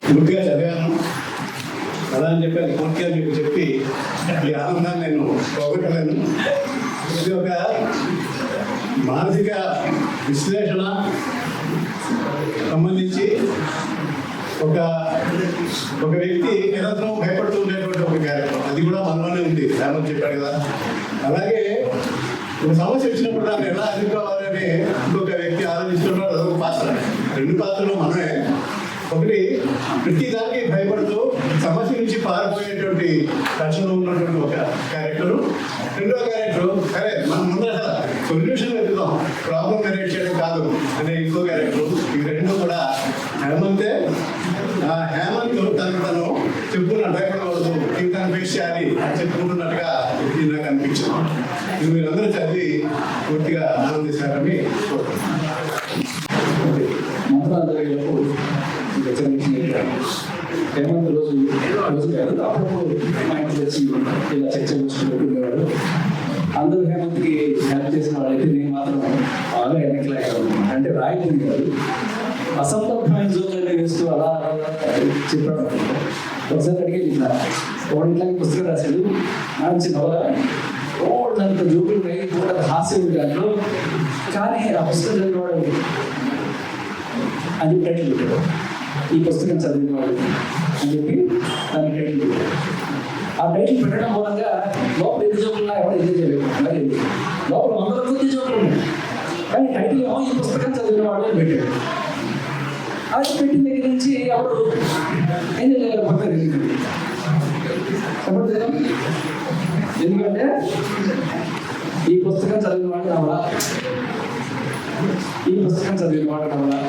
పూర్తిగా చదివాను అలా అని చెప్పి అది పూర్తిగా మీకు చెప్పి ఈ ఆనందాన్ని నేను పోగొట్టలేను. ఇది ఒక మానసిక విశ్లేషణ సంబంధించి ఒక వ్యక్తి నిరంతరం భయపడుతూ ఉండేటువంటి ఒక క్యారెక్టర్, అది కూడా మనలోనే ఉంది. రామన్ చెప్పాడు కదా. అలాగే ఒక సమస్య వచ్చినప్పుడు దాన్ని ఎలా ఎదుర్కోవాలని ఇంకొక వ్యక్తి ఆలోచిస్తున్నాడు. అదొక పాత్ర. రెండు పాత్రలు మనమే. ఒకటి ప్రతి దానికి భయపడుతూ సమస్య నుంచి పారిపోయేటువంటి రచనలో ఉన్నటువంటి ఒక క్యారెక్టరు. రెండో క్యారెక్టర్ సరే మనం ముందర సొల్యూషన్ వెతుకుదాం, ప్రాబ్లం క్రియేట్ చేయడం కాదు అనే ఇంకో క్యారెక్టర్. ఈ రెండు కూడా హేమంతే. హేమంత్ తను చెప్పుకున్న భయపడకూడదు, ఇంకా ఫేస్ చేయాలి అని చెప్పుకుంటున్నట్టుగా ఇది నాకు అనిపించింది. ఇది మీరందరూ చదివి పూర్తిగా ఆనందిస్తారని కోరుకుంటున్నాను. హేమంత్ రోజు కాదు, అప్పుడప్పుడు మా ఇంటికి వచ్చి ఇలా చర్చ కూర్చుంటుండేవాడు. అందరూ హేమంత్కి హెల్ప్ చేసిన వాళ్ళైతే నేను మాత్రం బాగా వెనక్కి అంటే రాయలేదు కాదు, అసంబద్ధమైన జోన్లన్నీ వేస్తూ అలా చెప్పాడు. ఒకసారి అడిగేది ఇట్లా ఇట్లాగే పుస్తకం రాశాడు, మంచి నవల, అంత జోకులు కూడా హాస్యం దాంట్లో, కానీ ఆ పుస్తకం చదివేవాడు అని టైటిల్ పెట్టాడు. ఈ పుస్తకం చదివినవాడు అని చెప్పి దాని టైటిల్ పెట్టాడు. ఆ టైటిల్ పెట్టడం మూలంగా లోపల ఎన్ని జోకులు ఎవరు ఎంజాయ్ చేయలేదు. మరి లోపల 100 కొద్ది జోకులు ఉన్నాయి, కానీ టైటిల్ ఏమో ఈ పుస్తకం చదివినవాడు అని పెట్టాడు. అది పెట్టిన దగ్గర నుంచి ఎవరు ఎంజాయ్ చేయలేకపోతే ఎందుకంటే ఈ పుస్తకం చదివినవాడు నవలా, ఈ పుస్తకం చదివినవాడు నవలా.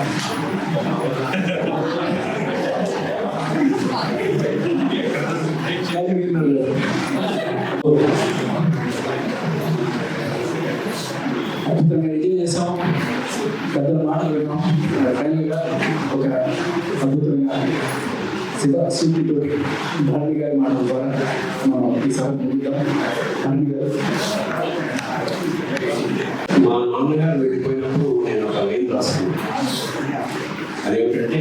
అద్భుతంగా ఎంజాయ్ చేసాం, పెద్ద మాటలు విన్నాం. ఫైనల్గా ఒక అద్భుతంగా శివసూర్యుడు భారతి గారి మాటల ద్వారా మనం ఈ సభ ముగిద్దాం. భారతి గారు. మా నాన్నగారు వెళ్ళిపోయినప్పుడు నేను ఒక లైన్ రాసుకున్నాను. అదేమిటంటే,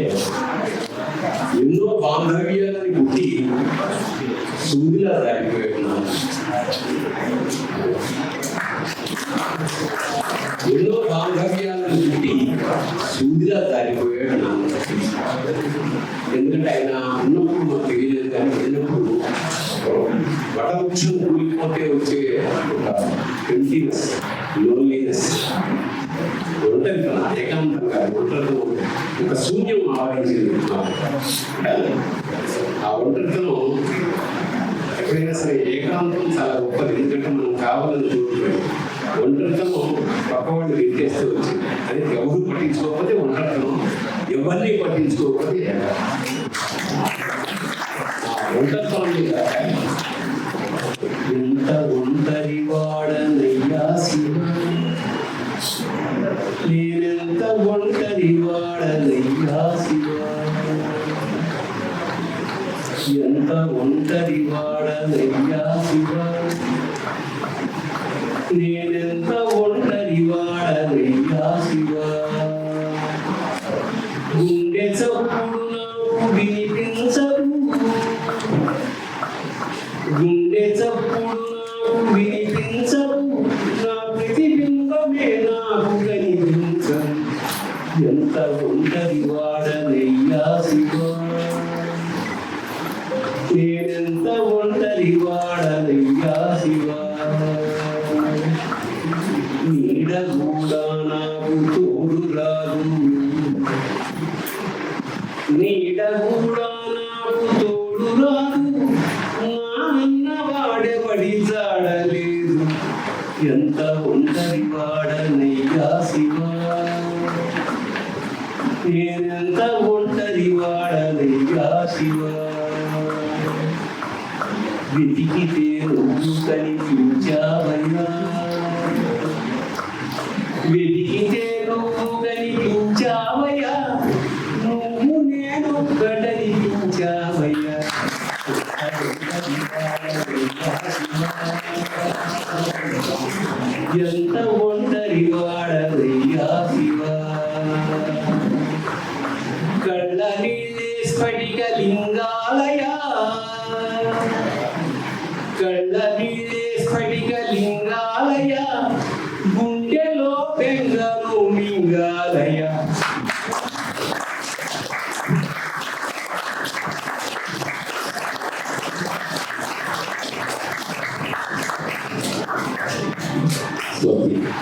ఎన్నో బాంధవ్యాలని పుట్టి సూదిలా దారిపోయినాను, ఎన్నో బాంధవ్యాలను పుట్టి సూదిలా దారిపోయాడు. ఎందుకంటే ఆయన ఉన్నప్పుడు మాకు తెలియలేదు, కానీ వెళ్ళినప్పుడు వటవృక్షం కూలిపోతే వచ్చే ఒక ఎంటీనెస్, లోన్లీనెస్, ఒంటరితనం, ఏకాంతంగా ఒంటరితో ఒక శూన్యం ఆవరించింది. ఆ ఒంటరితనం ఎప్పుడైనా సరే ఏకాంతం చాలా గొప్పది, ఎందుకంటే మనం కావాలని చూడలేదు. ఒంటరితనం పక్కవాళ్ళు వెంటేస్తూ వచ్చింది. అది ఎవరు పట్టించుకోకపోతే ఒంటరితనం, ఎవరిని పట్టించుకోకపోతే ఒంటరితనం మీద ఎంత ఒంటరి వాడనయ్యా శివ, నేనెంత ఒంటరి వాడనయ్యా శివ, ఎంత ఒంటరి వాడనయ్యా శివ, నేనెంత ఒంటరి వాడనయ్యా శివ, గుండె చప్పుడు నాకు వినిపించదు, గుండె చప్పుడు నాకు వినిపించదు, నా ప్రతిబింబమే నాకు కనిపించదు, ఎంత ఒంటరి వాడనయ్యా శివ, నేనెంత ఒంటరి వాడనయ్యా శివ. కూడా నాకు తోడు రాదు నీడ కూడా నాకు తోడు రాదు నాన్న వాడెవడి జాడలేదు ఎంత ఒంటరి వాడనయ్యా శివా నేనెంత ఒంటరి వాడనయ్యా శివా వెతికితే నువ్వు కనిపించావయ్యా వెతికితే నువ్వు కనిపించావయ్యా నువ్వు నేను కనిపించావయ్యా ఎంత ఒంటరి వాడవయ్యా శివా కళ్ళ నీళ్ళే స్ఫటిక లింగాలయా కళ్ళ నీళ్ళే స్ఫటిక లింగాలయా గుండెలో బెంగలు మింగాలయా సో